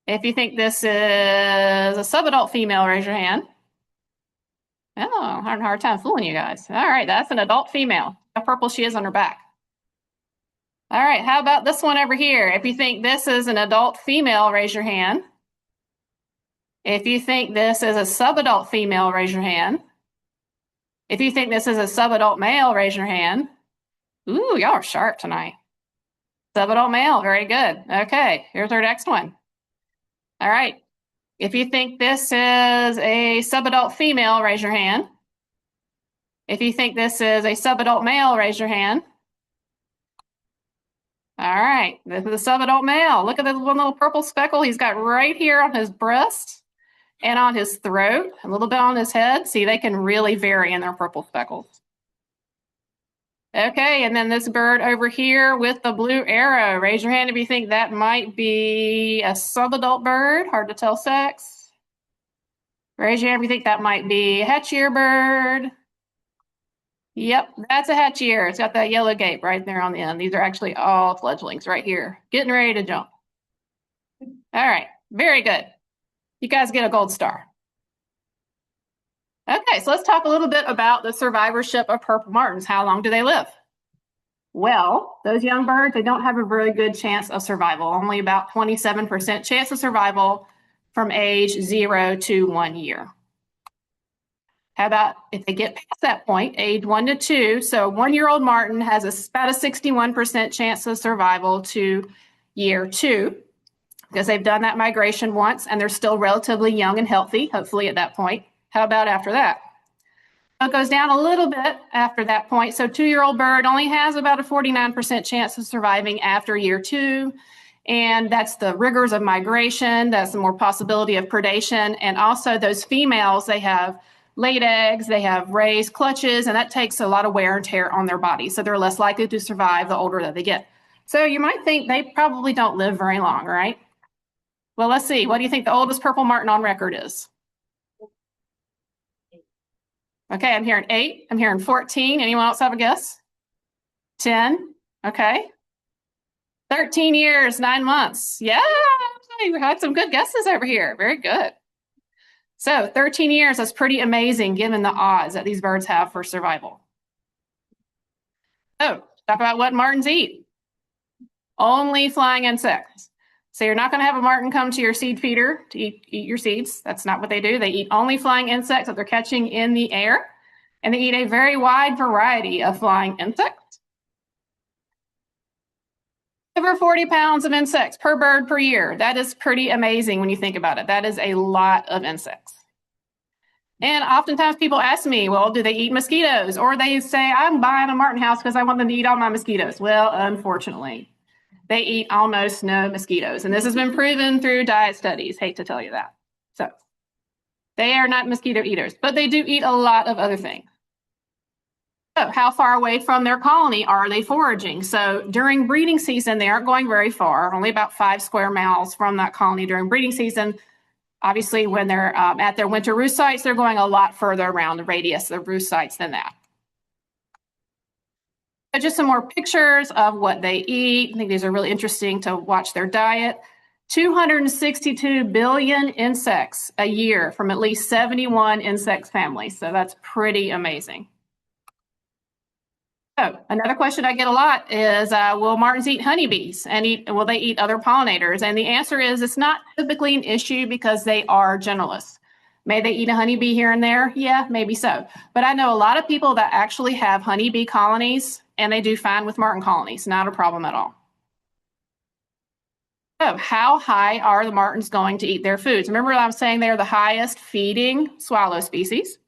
If you think this is a subadult female, raise your hand. Oh, I'm having a hard time fooling you guys. All right, that's an adult female. How purple she is on her back. All right, how about this one over here? If you think this is an adult female, raise your hand. If you think this is a subadult female, raise your hand. If you think this is a subadult male, raise your hand. Ooh, y'all are sharp tonight. Subadult male, very good. Okay, here's our next one. All right, if you think this is a subadult female, raise your hand. If you think this is a subadult male, raise your hand. All right, this is a subadult male. Look at this one little purple speckle he's got right here on his breast and on his throat, a little bit on his head. See, they can really vary in their purple speckles. Okay, and then this bird over here with the blue arrow. Raise your hand if you think that might be a subadult bird. Hard to tell sex. Raise your hand if you think that might be a hatchier bird. Yep, that's a hatchier. It's got that yellow gape right there on the end. These are actually all fledglings right here, getting ready to jump. All right, very good. You guys get a gold star. Okay, so let's talk a little bit about the survivorship of purple martins. How long do they live? Well, those young birds, they don't have a very good chance of survival, only about 27% chance of survival from age 0 to 1 year. How about if they get past that point, age 1 to 2? So a 1-year-old martin has about a 61% chance of survival to year 2 because they've done that migration once and they're still relatively young and healthy, hopefully at that point. How about after that? It goes down a little bit after that point. So 2-year-old bird only has about a 49% chance of surviving after year 2. And that's the rigors of migration. That's the more possibility of predation. And also those females, they have laid eggs, they have raised clutches, and that takes a lot of wear and tear on their body. So they're less likely to survive the older that they get. So you might think they probably don't live very long, right? Well, let's see. What do you think the oldest purple martin on record is? Okay, I'm hearing 8. I'm hearing 14. Anyone else have a guess? 10. Okay. 13 years, 9 months. Yeah, we had some good guesses over here. Very good. So 13 years, that's pretty amazing given the odds that these birds have for survival. So talk about what martins eat. Only flying insects. So you're not going to have a martin come to your seed feeder to eat your seeds. That's not what they do. They eat only flying insects that they're catching in the air. And they eat a very wide variety of flying insects. Over 40 pounds of insects per bird per year. That is pretty amazing when you think about it. That is a lot of insects. And oftentimes people ask me, well, do they eat mosquitoes? Or they say, I'm buying a martin house because I want them to eat all my mosquitoes. Well, unfortunately, they eat almost no mosquitoes. And this has been proven through diet studies. Hate to tell you that. So they are not mosquito eaters, but they do eat a lot of other things. So how far away from their colony are they foraging? So during breeding season, they aren't going very far, only about 5 square miles from that colony during breeding season. Obviously, when they're at their winter roost sites, they're going a lot further around the radius of roost sites than that. So just some more pictures of what they eat. I think these are really interesting to watch their diet. 262 billion insects a year from at least 71 insect families. So that's pretty amazing. So another question I get a lot is, will martins eat honeybees and will they eat other pollinators? And the answer is it's not typically an issue because they are generalists. May they eat a honeybee here and there? Yeah, maybe so. But I know a lot of people that actually have honeybee colonies and they do fine with martin colonies. Not a problem at all. So how high are the martins going to eat their foods? Remember I was saying they're the highest feeding swallow species.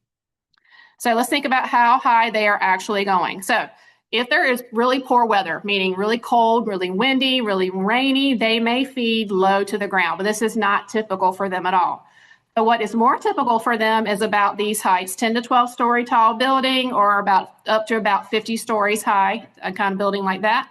So let's think about how high they are actually going. So if there is really poor weather, meaning really cold, really windy, really rainy, they may feed low to the ground, but this is not typical for them at all. So what is more typical for them is about these heights, 10 to 12 story tall building or up to about 50 stories high, a kind of building like that.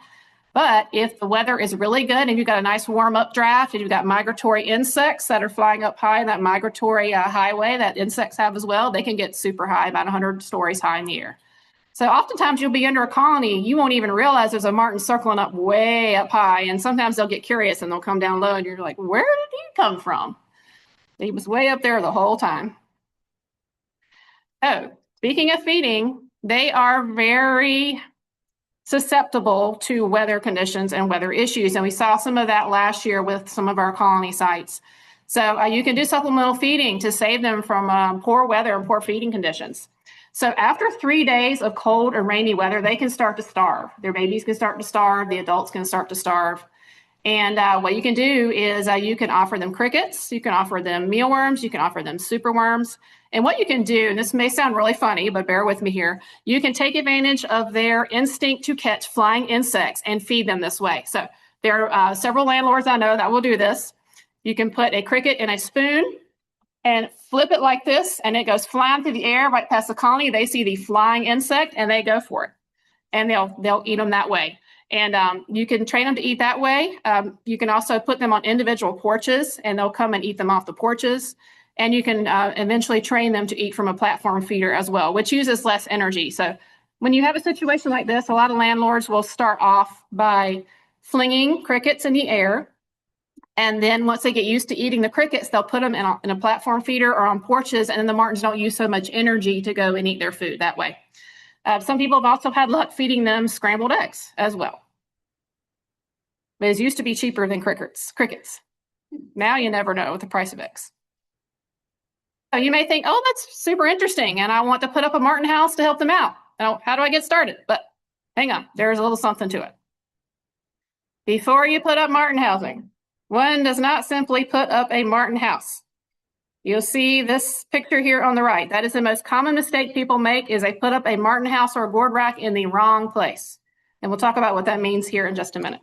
But if the weather is really good and you've got a nice warm updraft and you've got migratory insects that are flying up high in that migratory highway that insects have as well, they can get super high, about 100 stories high in the air. So oftentimes you'll be under a colony, you won't even realize there's a martin circling up way up high. And sometimes they'll get curious and they'll come down low and you're like, where did he come from? He was way up there the whole time. Oh, speaking of feeding, they are very susceptible to weather conditions and weather issues. And we saw some of that last year with some of our colony sites. So you can do supplemental feeding to save them from poor weather and poor feeding conditions. So after 3 days of cold or rainy weather, they can start to starve. Their babies can start to starve. The adults can start to starve. And what you can do is you can offer them crickets. You can offer them mealworms. You can offer them superworms. And what you can do, and this may sound really funny, but bear with me here, you can take advantage of their instinct to catch flying insects and feed them this way. So there are several landlords I know that will do this. You can put a cricket in a spoon and flip it like this, and it goes flying through the air right past the colony. They see the flying insect, and they go for it. And they'll eat them that way. And you can train them to eat that way. You can also put them on individual porches, and they'll come and eat them off the porches. And you can eventually train them to eat from a platform feeder as well, which uses less energy. So when you have a situation like this, a lot of landlords will start off by flinging crickets in the air. And then once they get used to eating the crickets, they'll put them in a platform feeder or on porches, and then the martins don't use so much energy to go and eat their food that way. Some people have also had luck feeding them scrambled eggs as well. But it used to be cheaper than crickets. Now you never know with the price of eggs. So you may think, oh, that's super interesting, and I want to put up a martin house to help them out. Now, how do I get started? But hang on, there's a little something to it. Before you put up martin housing, one does not simply put up a martin house. You'll see this picture here on the right. That is the most common mistake people make, is they put up a martin house or a gourd rack in the wrong place. And we'll talk about what that means here in just a minute.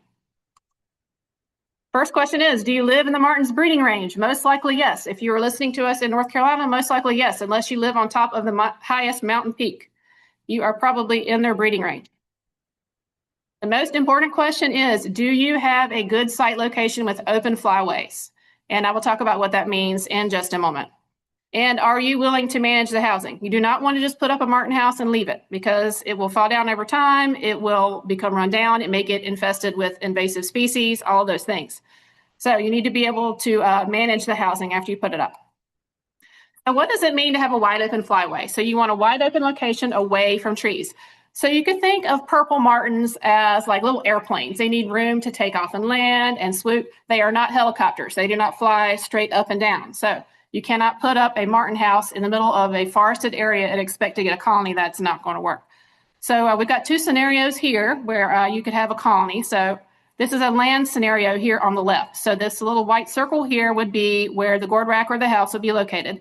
First question is, do you live in the martin's breeding range? Most likely, yes. If you are listening to us in North Carolina, most likely, yes, unless you live on top of the highest mountain peak. You are probably in their breeding range. The most important question is, do you have a good site location with open flyways? And I will talk about what that means in just a moment. And are you willing to manage the housing? You do not want to just put up a martin house and leave it, because it will fall down over time. It will become run down. It may get infested with invasive species, all of those things. So you need to be able to manage the housing after you put it up. Now, what does it mean to have a wide open flyway? So you want a wide open location away from trees. So you could think of purple martins as like little airplanes. They need room to take off and land and swoop. They are not helicopters. They do not fly straight up and down. So you cannot put up a martin house in the middle of a forested area and expect to get a colony. That's not going to work. So we've got two scenarios here where you could have a colony. So this is a land scenario here on the left. So this little white circle here would be where the gourd rack or the house would be located.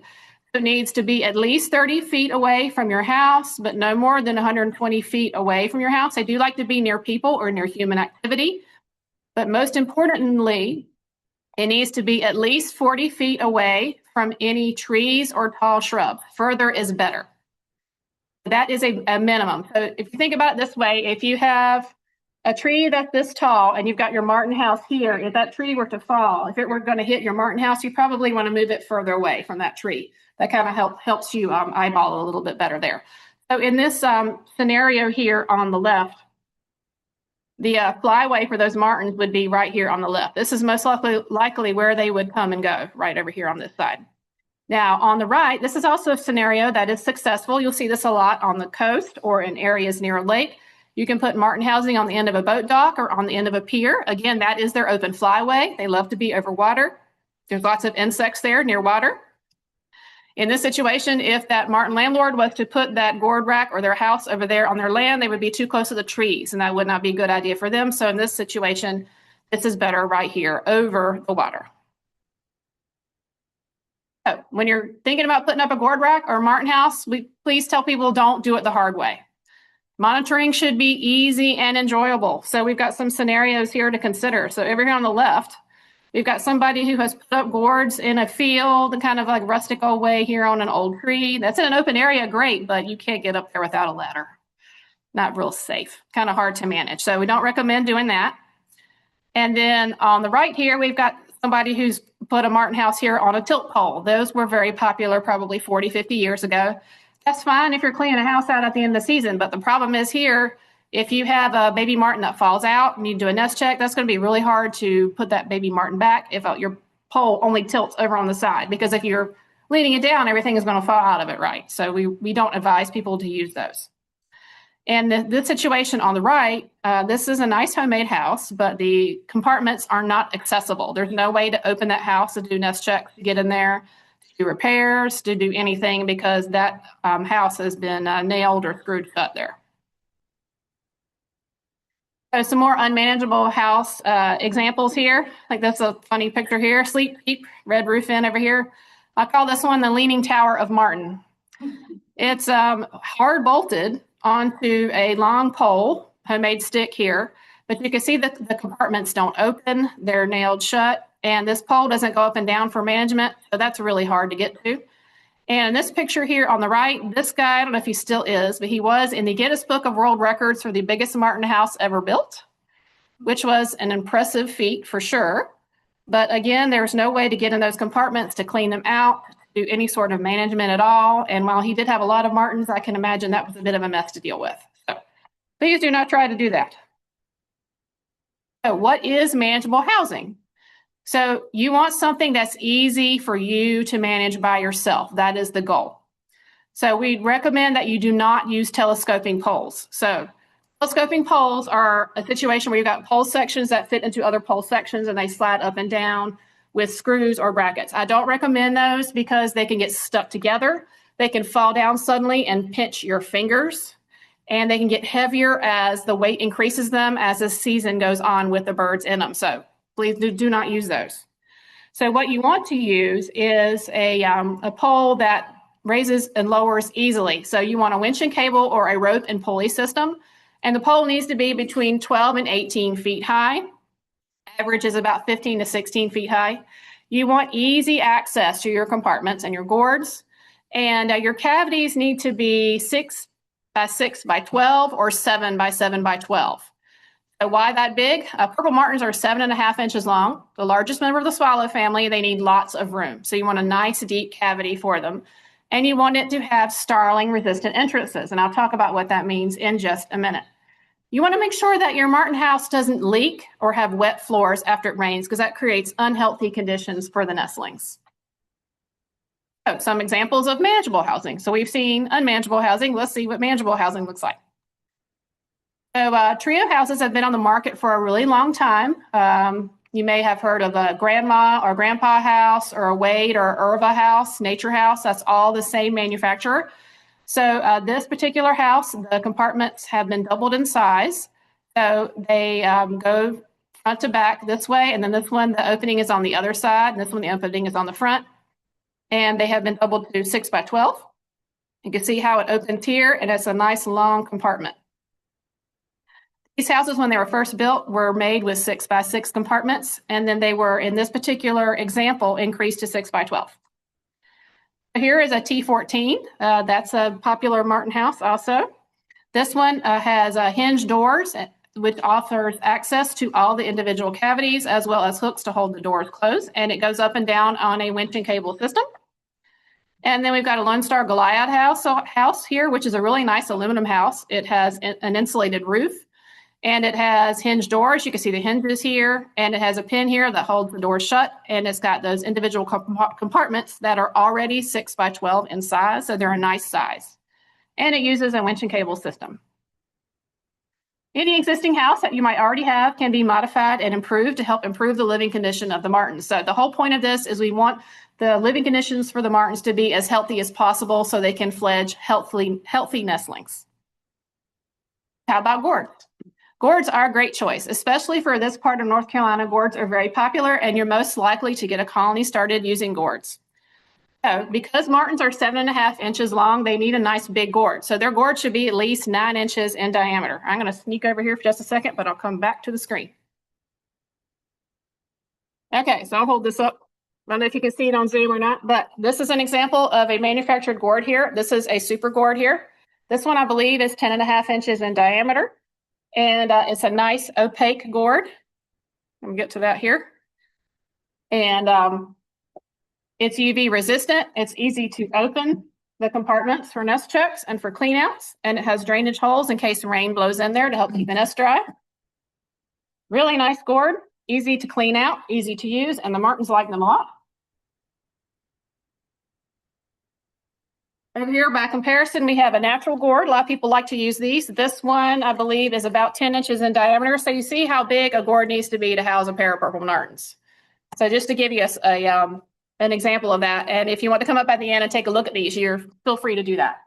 It needs to be at least 30 feet away from your house, but no more than 120 feet away from your house. They do like to be near people or near human activity. But most importantly, it needs to be at least 40 feet away from any trees or tall shrub. Further is better. That is a minimum. So if you think about it this way, if you have a tree that's this tall and you've got your martin house here, if that tree were to fall, if it were going to hit your martin house, you probably want to move it further away from that tree. That kind of helps you eyeball a little bit better there. So in this scenario here on the left, the flyway for those martins would be right here on the left. This is most likely where they would come and go, right over here on this side. Now, on the right, this is also a scenario that is successful. You'll see this a lot on the coast or in areas near a lake. You can put martin housing on the end of a boat dock or on the end of a pier. Again, that is their open flyway. They love to be over water. There's lots of insects there near water. In this situation, if that martin landlord was to put that gourd rack or their house over there on their land, they would be too close to the trees, and that would not be a good idea for them. So in this situation, this is better right here over the water. So when you're thinking about putting up a gourd rack or a martin house, please tell people don't do it the hard way. Monitoring should be easy and enjoyable. So we've got some scenarios here to consider. So over here on the left, we've got somebody who has put up gourds in a field, kind of like rustic old way here on an old tree. That's in an open area, great, but you can't get up there without a ladder. Not real safe, kind of hard to manage. So we don't recommend doing that. And then on the right here, we've got somebody who's put a martin house here on a tilt pole. Those were very popular probably 40, 50 years ago. That's fine if you're cleaning a house out at the end of the season, but the problem is here, if you have a baby martin that falls out and you do a nest check, that's going to be really hard to put that baby martin back if your pole only tilts over on the side, because if you're leaning it down, everything is going to fall out of it, right? So we don't advise people to use those. And this situation on the right, this is a nice homemade house, but the compartments are not accessible. There's no way to open that house to do nest checks, to get in there, to do repairs, to do anything, because that house has been nailed or screwed shut there. So some more unmanageable house examples here. Like this is a funny picture here. Sleep, keep, red roof in over here. I call this one the Leaning Tower of Martin. It's hard bolted onto a long pole, homemade stick here, but you can see that the compartments don't open. They're nailed shut, and this pole doesn't go up and down for management, so that's really hard to get to. And this picture here on the right, this guy, I don't know if he still is, but he was in the Guinness Book of World Records for the biggest Martin house ever built, which was an impressive feat for sure. But again, there's no way to get in those compartments, to clean them out, do any sort of management at all. And while he did have a lot of Martins, I can imagine that was a bit of a mess to deal with. So please do not try to do that. So what is manageable housing? So you want something that's easy for you to manage by yourself. That is the goal. So we recommend that you do not use telescoping poles. So telescoping poles are a situation where you've got pole sections that fit into other pole sections and they slide up and down with screws or brackets. I don't recommend those because they can get stuck together. They can fall down suddenly and pinch your fingers, and they can get heavier as the weight increases them as the season goes on with the birds in them. So please do not use those. So what you want to use is a pole that raises and lowers easily. So you want a winch and cable or a rope and pulley system, and the pole needs to be between 12 and 18 feet high. Average is about 15 to 16 feet high. You want easy access to your compartments and your gourds, and your cavities need to be 6 by 6 by 12 or 7 by 7 by 12. So why that big? Purple Martins are 7.5 inches long. The largest member of the swallow family, they need lots of room. So you want a nice deep cavity for them. And you want it to have starling resistant entrances. And I'll talk about what that means in just a minute. You want to make sure that your Martin house doesn't leak or have wet floors after it rains, because that creates unhealthy conditions for the nestlings. So some examples of manageable housing. So we've seen unmanageable housing. Let's see what manageable housing looks like. So trio houses have been on the market for a really long time. You may have heard of a grandma or grandpa house, or a Wade or Irva house, nature house. That's all the same manufacturer. So this particular house, the compartments have been doubled in size. So they go front to back this way, and then this one, the opening is on the other side, and this one, the opening is on the front. And they have been doubled to 6 by 12. You can see how it opens here, and it's a nice long compartment. These houses, when they were first built, were made with 6 by 6 compartments, and then they were, in this particular example, increased to 6 by 12. Here is a T14. That's a popular Martin house also. This one has hinged doors, which offers access to all the individual cavities, as well as hooks to hold the doors closed, and it goes up and down on a winch and cable system. And then we've got a Lone Star Goliath house here, which is a really nice aluminum house. It has an insulated roof, and it has hinged doors. You can see the hinges here, and it has a pin here that holds the door shut, and it's got those individual compartments that are already 6 by 12 in size, so they're a nice size. And it uses a winch and cable system. Any existing house that you might already have can be modified and improved to help improve the living condition of the Martins. So the whole point of this is we want the living conditions for the Martins to be as healthy as possible so they can fledge healthy nestlings. How about gourds? Gourds are a great choice, especially for this part of North Carolina. Gourds are very popular, and you're most likely to get a colony started using gourds. So because Martins are 7.5 inches long, they need a nice big gourd. So their gourd should be at least 9 inches in diameter. I'm going to sneak over here for just a second, but I'll come back to the screen. Okay, so I'll hold this up. I don't know if you can see it on Zoom or not, but this is an example of a manufactured gourd here. This is a super gourd here. This one, I believe, is 10.5 inches in diameter. And it's a nice opaque gourd. Let me get to that here. And it's UV resistant. It's easy to open the compartments for nest checks and for cleanouts. And it has drainage holes in case rain blows in there to help keep the nest dry. Really nice gourd, easy to clean out, easy to use, and the Martins like them a lot. Over here, by comparison, we have a natural gourd. A lot of people like to use these. This one, I believe, is about 10 inches in diameter. So you see how big a gourd needs to be to house a pair of purple martins. So just to give you an example of that. And if you want to come up at the end and take a look at these, feel free to do that.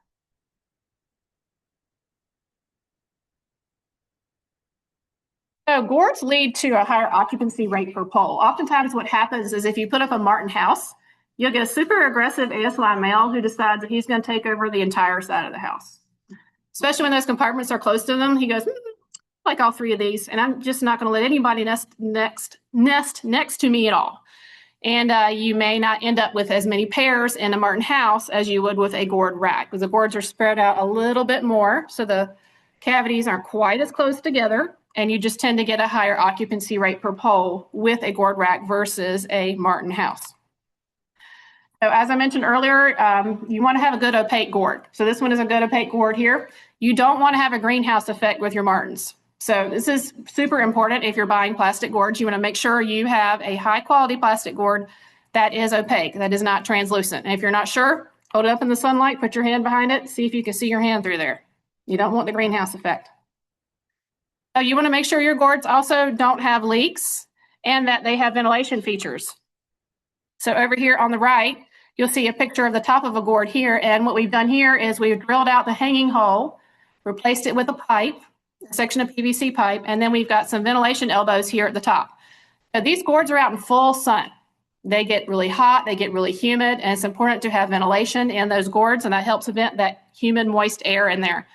So gourds lead to a higher occupancy rate per pole. Oftentimes what happens is if you put up a martin house, you'll get a super aggressive ASY male who decides that he's going to take over the entire side of the house. Especially when those compartments are close to them, he goes, like all three of these, and I'm just not going to let anybody nest next to me at all. And you may not end up with as many pairs in a martin house as you would with a gourd rack, because the gourds are spread out a little bit more, so the cavities aren't quite as close together, and you just tend to get a higher occupancy rate per pole with a gourd rack versus a martin house. So as I mentioned earlier, you want to have a good opaque gourd. So this one is a good opaque gourd here. You don't want to have a greenhouse effect with your martins. So this is super important if you're buying plastic gourds. You want to make sure you have a high quality plastic gourd that is opaque, that is not translucent. And if you're not sure, hold it up in the sunlight, put your hand behind it, see if you can see your hand through there. You don't want the greenhouse effect. So you want to make sure your gourds also don't have leaks and that they have ventilation features. So over here on the right, you'll see a picture of the top of a gourd here. And what we've done here is we've drilled out the hanging hole, replaced it with a pipe, a section of PVC pipe, and then we've got some ventilation elbows here at the top. So these gourds are out in full sun. They get really hot, they get really humid, and it's important to have ventilation in those gourds, and that helps vent that humid, moist air in there.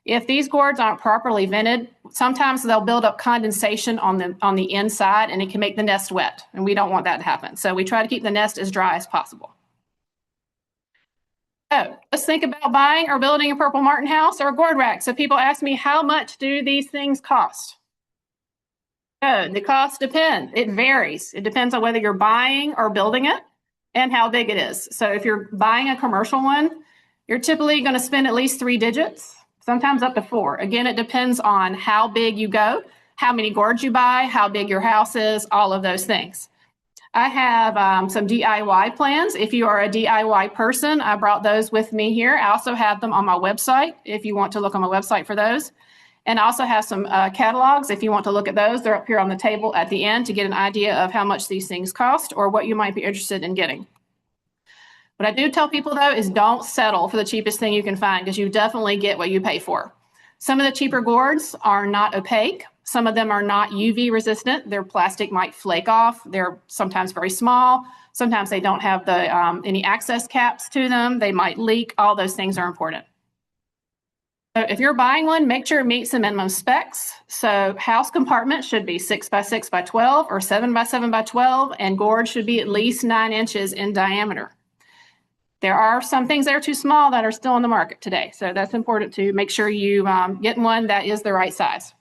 If these gourds aren't properly vented, sometimes they'll build up condensation on the inside, and it can make the nest wet, and we don't want that to happen. So we try to keep the nest as dry as possible. So let's think about buying or building a purple martin house or a gourd rack. So people ask me, how much do these things cost? So the cost depends. It varies. It depends on whether you're buying or building it and how big it is. So if you're buying a commercial one, you're typically going to spend at least 3 digits, sometimes up to 4. Again, it depends on how big you go, how many gourds you buy, how big your house is, all of those things. I have some DIY plans. If you are a DIY person, I brought those with me here. I also have them on my website if you want to look on my website for those. And I also have some catalogs if you want to look at those. They're up here on the table at the end to get an idea of how much these things cost or what you might be interested in getting. What I do tell people, though, is don't settle for the cheapest thing you can find, because you definitely get what you pay for. Some of the cheaper gourds are not opaque. Some of them are not UV resistant. Their plastic might flake off. They're sometimes very small. Sometimes they don't have any access caps to them. They might leak. All those things are important. So if you're buying one, make sure it meets the minimum specs. So house compartment should be 6 by 6 by 12 or 7 by 7 by 12, and gourd should be at least 9 inches in diameter. There are some things that are too small that are still on the market today. So that's important to make sure you get one that is the right size.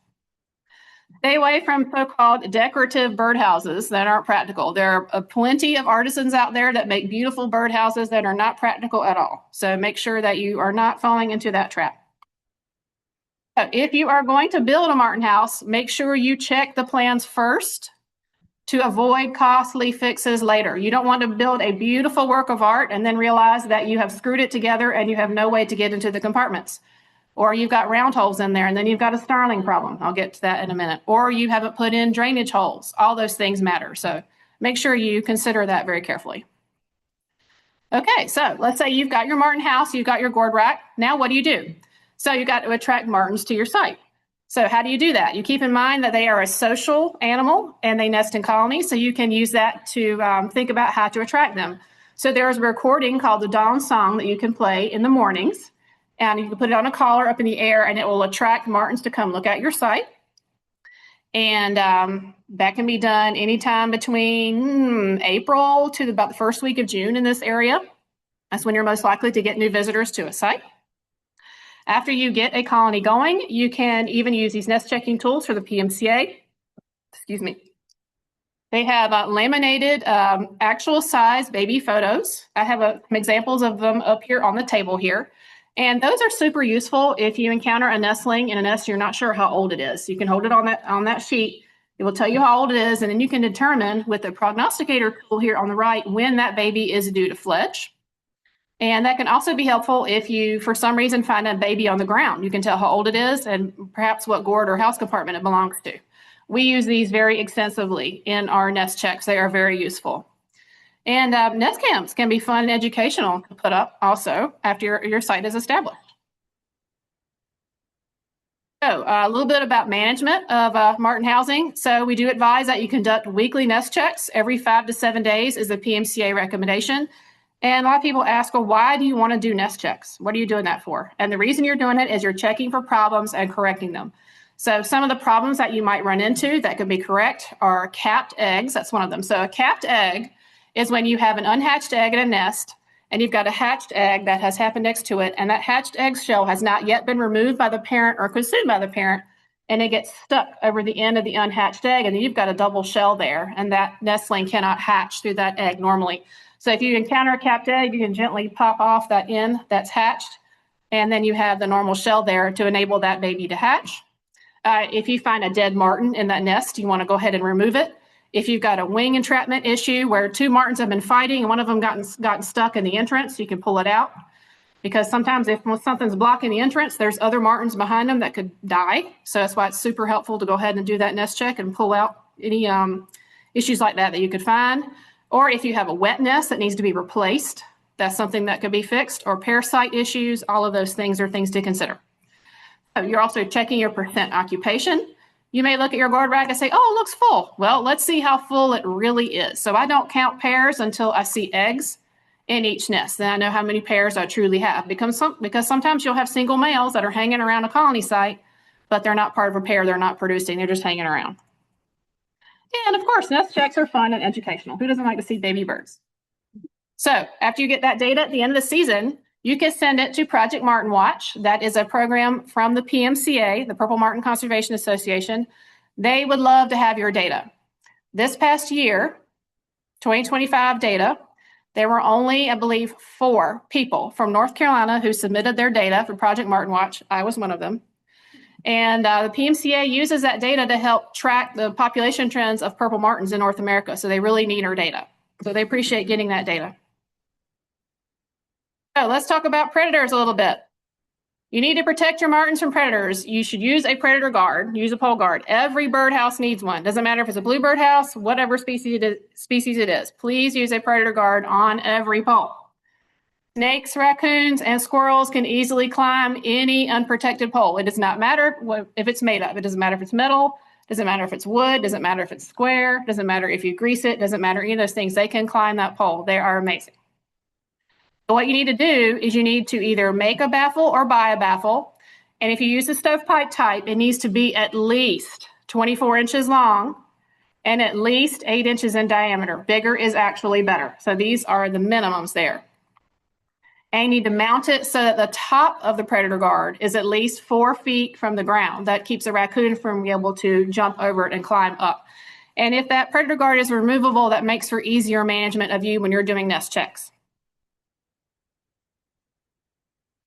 Stay away from so-called decorative birdhouses that aren't practical. There are plenty of artisans out there that make beautiful birdhouses that are not practical at all. So make sure that you are not falling into that trap. So if you are going to build a martin house, make sure you check the plans first to avoid costly fixes later. You don't want to build a beautiful work of art and then realize that you have screwed it together and you have no way to get into the compartments. Or you've got round holes in there and then you've got a starling problem. I'll get to that in a minute. Or you haven't put in drainage holes. All those things matter. So make sure you consider that very carefully. Okay, so let's say you've got your martin house, you've got your gourd rack. Now what do? So you've got to attract martins to your site. So how do you do that? You keep in mind that they are a social animal and they nest in colonies. So you can use that to think about how to attract them. So there's a recording called the Dawn Song that you can play in the mornings. And you can put it on a collar up in the air and it will attract martins to come look at your site. And that can be done anytime between April to about the first week of June in this area. That's when you're most likely to get new visitors to a site. After you get a colony going, you can even use these nest checking tools for the PMCA. Excuse me. They have laminated actual size baby photos. I have some examples of them up here on the table here. And those are super useful if you encounter a nestling in a nest you're not sure how old it is. You can hold it on that sheet. It will tell you how old it is, and then you can determine with the prognosticator tool here on the right when that baby is due to fledge. And that can also be helpful if you, for some reason, find a baby on the ground. You can tell how old it is and perhaps what gourd or house compartment it belongs to. We use these very extensively in our nest checks. They are very useful. And nest camps can be fun and educational to put up also after your site is established. So a little bit about management of Martin housing. So we do advise that you conduct weekly nest checks every 5 to 7 days is the PMCA recommendation. And a lot of people ask, well, why do you want to do nest checks? What are you doing that for? And the reason you're doing it is you're checking for problems and correcting them. So some of the problems that you might run into that could be correct are capped eggs. That's one of them. So a capped egg is when you have an unhatched egg in a nest and you've got a hatched egg that has happened next to it, and that hatched egg shell has not yet been removed by the parent or consumed by the parent, and it gets stuck over the end of the unhatched egg, and you've got a double shell there, and that nestling cannot hatch through that egg normally. So if you encounter a capped egg, you can gently pop off that end that's hatched, and then you have the normal shell there to enable that baby to hatch. If you find a dead martin in that nest, you want to go ahead and remove it. If you've got a wing entrapment issue where 2 martins have been fighting and one of them gotten stuck in the entrance, you can pull it out. Because sometimes if something's blocking the entrance, there's other martins behind them that could die. So that's why it's super helpful to go ahead and do that nest check and pull out any issues like that you could find. Or if you have a wet nest that needs to be replaced, that's something that could be fixed. Or parasite issues, all of those things are things to consider. So you're also checking your percent occupation. You may look at your guard rack and say, oh, it looks full. Well, let's see how full it really is. So I don't count pairs until I see eggs in each nest. Then I know how many pairs I truly have. Because sometimes you'll have single males that are hanging around a colony site, but they're not part of a pair. They're not producing. They're just hanging around. And of course, nest checks are fun and educational. Who doesn't like to see baby birds? So after you get that data at the end of the season, you can send it to Project Martin Watch. That is a program from the PMCA, the Purple Martin Conservation Association. They would love to have your data. This past year, 2025 data, there were only, I believe, 4 people from North Carolina who submitted their data for Project Martin Watch. I was one of them. And the PMCA uses that data to help track the population trends of purple martins in North America. So they really need our data. So they appreciate getting that data. So let's talk about predators a little bit. You need to protect your martins from predators. You should use a predator guard, use a pole guard. Every birdhouse needs one. Doesn't matter if it's a bluebird house, whatever species it is. Please use a predator guard on every pole. Snakes, raccoons, and squirrels can easily climb any unprotected pole. It does not matter if it's made of. It doesn't matter if it's metal. It doesn't matter if it's wood. It doesn't matter if it's square. It doesn't matter if you grease it. It doesn't matter any of those things. They can climb that pole. They are amazing. So what you need to do is you need to either make a baffle or buy a baffle. And if you use the stovepipe type, it needs to be at least 24 inches long and at least 8 inches in diameter. Bigger is actually better. So these are the minimums there. And you need to mount it so that the top of the predator guard is at least 4 feet from the ground. That keeps a raccoon from being able to jump over it and climb up. And if that predator guard is removable, that makes for easier management of you when you're doing nest checks.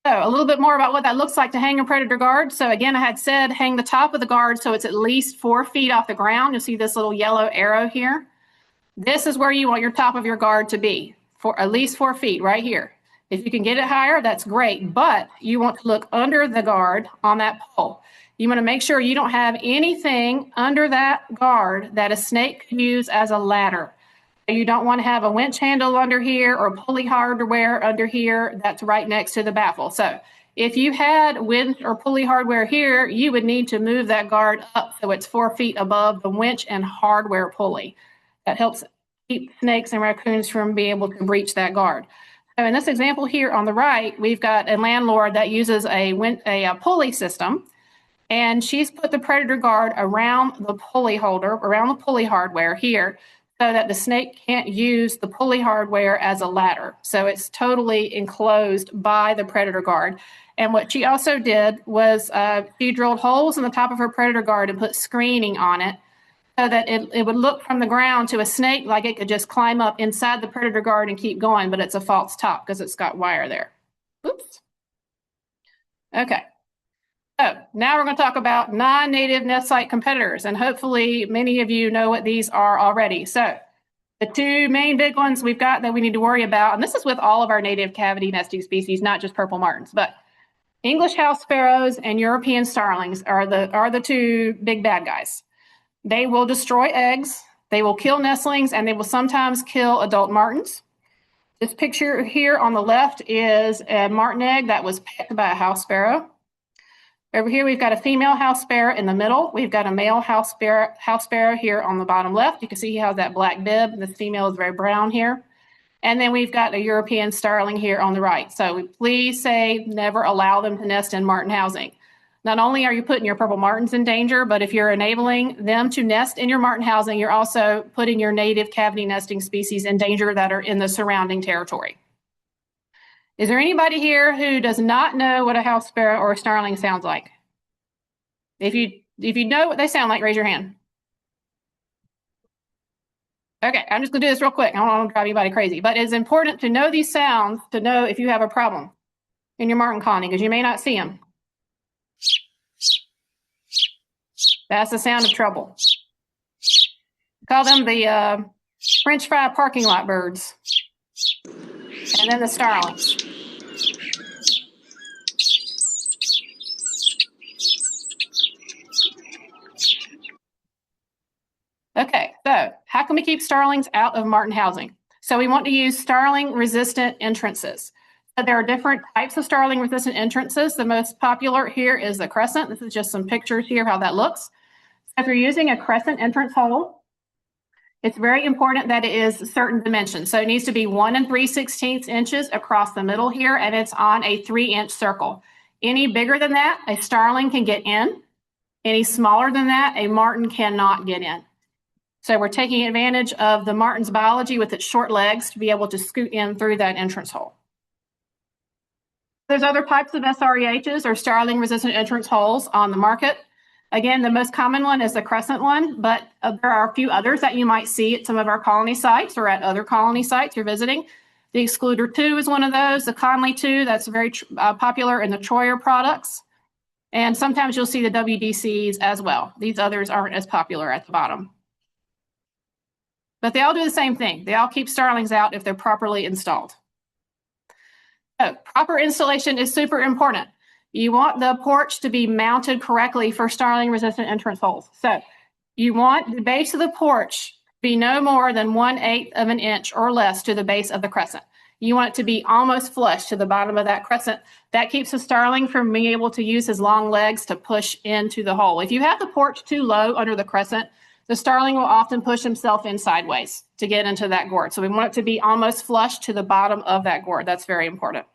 So a little bit more about what that looks like to hang a predator guard. So again, I had said hang the top of the guard so it's at least 4 feet off the ground. You'll see this little yellow arrow here. This is where you want your top of your guard to be, for at least 4 feet right here. If you can get it higher, that's great, but you want to look under the guard on that pole. You want to make sure you don't have anything under that guard that a snake can use as a ladder. You don't want to have a winch handle under here or pulley hardware under here that's right next to the baffle. So if you had winch or pulley hardware here, you would need to move that guard up so it's 4 feet above the winch and hardware pulley. That helps keep snakes and raccoons from being able to breach that guard. So in this example here on the right, we've got a landlord that uses a pulley system, and she's put the predator guard around the pulley holder, around the pulley hardware here, so that the snake can't use the pulley hardware as a ladder. So it's totally enclosed by the predator guard. And what she also did was she drilled holes in the top of her predator guard and put screening on it so that it would look from the ground to a snake like it could just climb up inside the predator guard and keep going, but it's a false top because it's got wire there. Oops. Okay. So now we're going to talk about non-native nest site competitors, and hopefully many of you know what these are already. So The two main big ones we've got that we need to worry about, and this is with all of our native cavity nesting species, not just purple martins, but English house sparrows and European starlings are the two big bad guys. They will destroy eggs, they will kill nestlings, and they will sometimes kill adult martins. This picture here on the left is a martin egg that was pecked by a house sparrow. Over here, we've got a female house sparrow in the middle. We've got a male house sparrow here on the bottom left. You can see he has that black bib. This female is very brown here. And then we've got a European starling here on the right. So please say never allow them to nest in martin housing. Not only are you putting your purple martins in danger, but if you're enabling them to nest in your martin housing, you're also putting your native cavity nesting species in danger that are in the surrounding territory. Is there anybody here who does not know what a house sparrow or a starling sounds like? If you know what they sound like, raise your hand. Okay, I'm just gonna do this real quick. I don't want to drive anybody crazy, but it's important to know these sounds to know if you have a problem in your martin colony, because you may not see them. That's the sound of trouble. Call them the French fry parking lot birds. And then the starlings. Okay, so how can we keep starlings out of martin housing? So we want to use starling resistant entrances. So there are different types of starling resistant entrances. The most popular here is the crescent. This is just some pictures here of how that looks. So if you're using a crescent entrance hole, it's very important that it is certain dimensions. So it needs to be 1 3/16 inches across the middle here, and it's on a 3-inch circle. Any bigger than that, a starling can get in. Any smaller than that, a martin cannot get in. So we're taking advantage of the martin's biology with its short legs to be able to scoot in through that entrance hole. There's other types of SREHs or starling resistant entrance holes on the market. Again, the most common one is the crescent one, but there are a few others that you might see at some of our colony sites or at other colony sites you're visiting. The Excluder 2 is one of those, the Conley 2, that's very popular in the Troyer products. And sometimes you'll see the WDCs as well. These others aren't as popular at the bottom. But they all do the same thing. They all keep starlings out if they're properly installed. So proper installation is super important. You want the porch to be mounted correctly for starling resistant entrance holes. So you want the base of the porch to be no more than 1/8 of an inch or less to the base of the crescent. You want it to be almost flush to the bottom of that crescent. That keeps the starling from being able to use his long legs to push into the hole. If you have the porch too low under the crescent, the starling will often push himself in sideways to get into that gourd. So we want it to be almost flush to the bottom of that gourd. That's very important.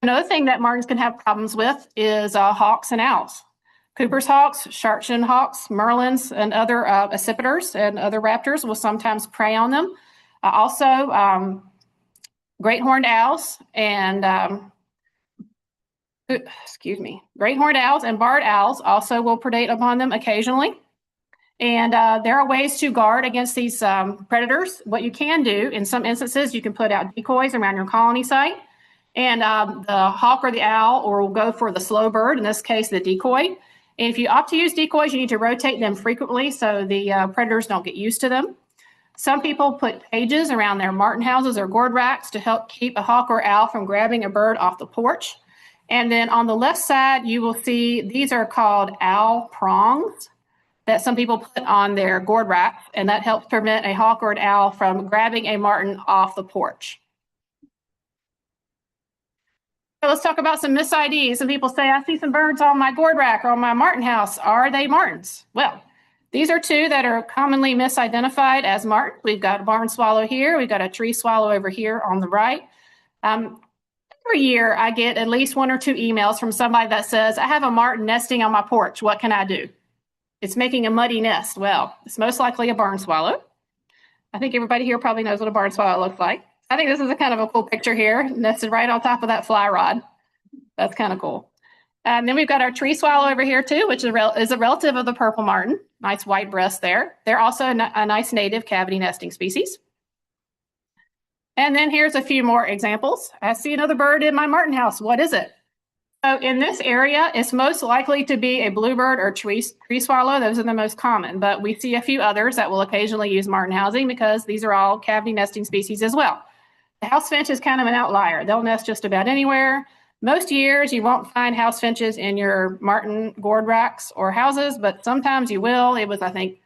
Another thing that martins can have problems with is hawks and owls. Cooper's hawks, sharp-shinned hawks, merlins, and other accipiters and other raptors will sometimes prey on them. Also, great horned owls and great horned owls and barred owls also will predate upon them occasionally. And there are ways to guard against these predators. What you can do in some instances, you can put out decoys around your colony site. And the hawk or the owl will go for the slow bird, in this case, the decoy. And if you opt to use decoys, you need to rotate them frequently so the predators don't get used to them. Some people put cages around their martin houses or gourd racks to help keep a hawk or owl from grabbing a bird off the porch. And then on the left side, you will see these are called owl prongs that some people put on their gourd racks, and that helps prevent a hawk or an owl from grabbing a martin off the porch. So let's talk about some mis-IDs. Some people say, I see some birds on my gourd rack or on my martin house. Are they martins? Well, these are two that are commonly misidentified as martins. We've got a barn swallow here. We've got a tree swallow over here on the right. Every year, I get at least 1 or 2 emails from somebody that says, I have a martin nesting on my porch. What can I do? It's making a muddy nest. Well, it's most likely a barn swallow. I think everybody here probably knows what a barn swallow looks like. I think this is a kind of a cool picture here. Nested right on top of that fly rod. That's kind of cool. And then we've got our tree swallow over here too, which is a relative of the purple martin. Nice white breast there. They're also a nice native cavity nesting species. And then here's a few more examples. I see another bird in my martin house. What is it? So in this area, it's most likely to be a bluebird or tree swallow. Those are the most common, but we see a few others that will occasionally use martin housing because these are all cavity nesting species as well. The house finch is kind of an outlier. They'll nest just about anywhere. Most years you won't find house finches in your martin gourd racks or houses, but sometimes you will. It was, I think,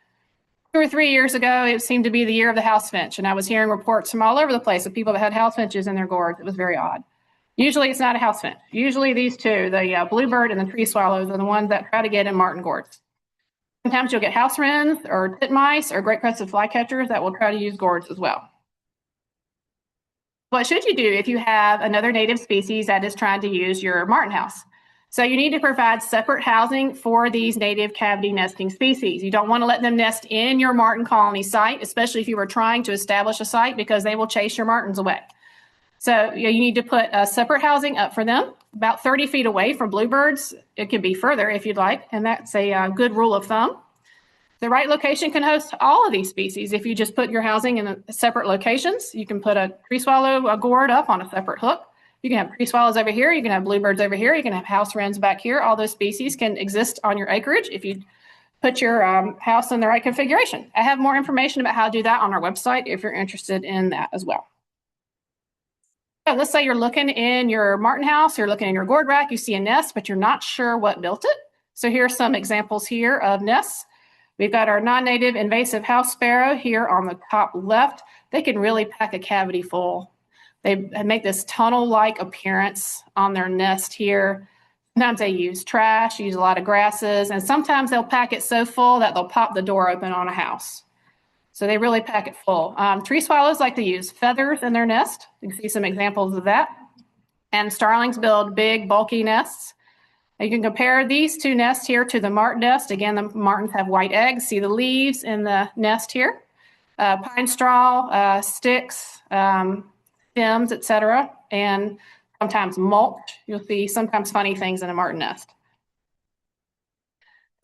2 or 3 years ago, it seemed to be the year of the house finch, and I was hearing reports from all over the place of people that had house finches in their gourds. It was very odd. Usually it's not a house finch. Usually these two, the bluebird and the tree swallows, are the ones that try to get in martin gourds. Sometimes you'll get house wrens or titmice or great crested flycatchers that will try to use gourds as well. What should you do if you have another native species that is trying to use your martin house? So you need to provide separate housing for these native cavity nesting species. You don't want to let them nest in your martin colony site, especially if you were trying to establish a site, because they will chase your martins away. So you need to put a separate housing up for them, about 30 feet away from bluebirds. It could be further if you'd like, and that's a good rule of thumb. The right location can host all of these species. If you just put your housing in separate locations, you can put a tree swallow gourd up on a separate hook. You can have tree swallows over here. You can have bluebirds over here. You can have house wrens back here. All those species can exist on your acreage if you put your house in the right configuration. I have more information about how to do that on our website if you're interested in that as well. So let's say you're looking in your martin house, you're looking in your gourd rack, you see a nest, but you're not sure what built it. So here are some examples here of nests. We've got our non-native invasive house sparrow here on the top left. They can really pack a cavity full. They make this tunnel-like appearance on their nest here. Sometimes they use trash, use a lot of grasses, and sometimes they'll pack it so full that they'll pop the door open on a house. So they really pack it full. Tree swallows like to use feathers in their nest. You can see some examples of that. And starlings build big, bulky nests. You can compare these two nests here to the martin nest. Again, the martins have white eggs. See the leaves in the nest here. Pine straw, sticks, stems, etc., and sometimes mulch. You'll see sometimes funny things in a martin nest.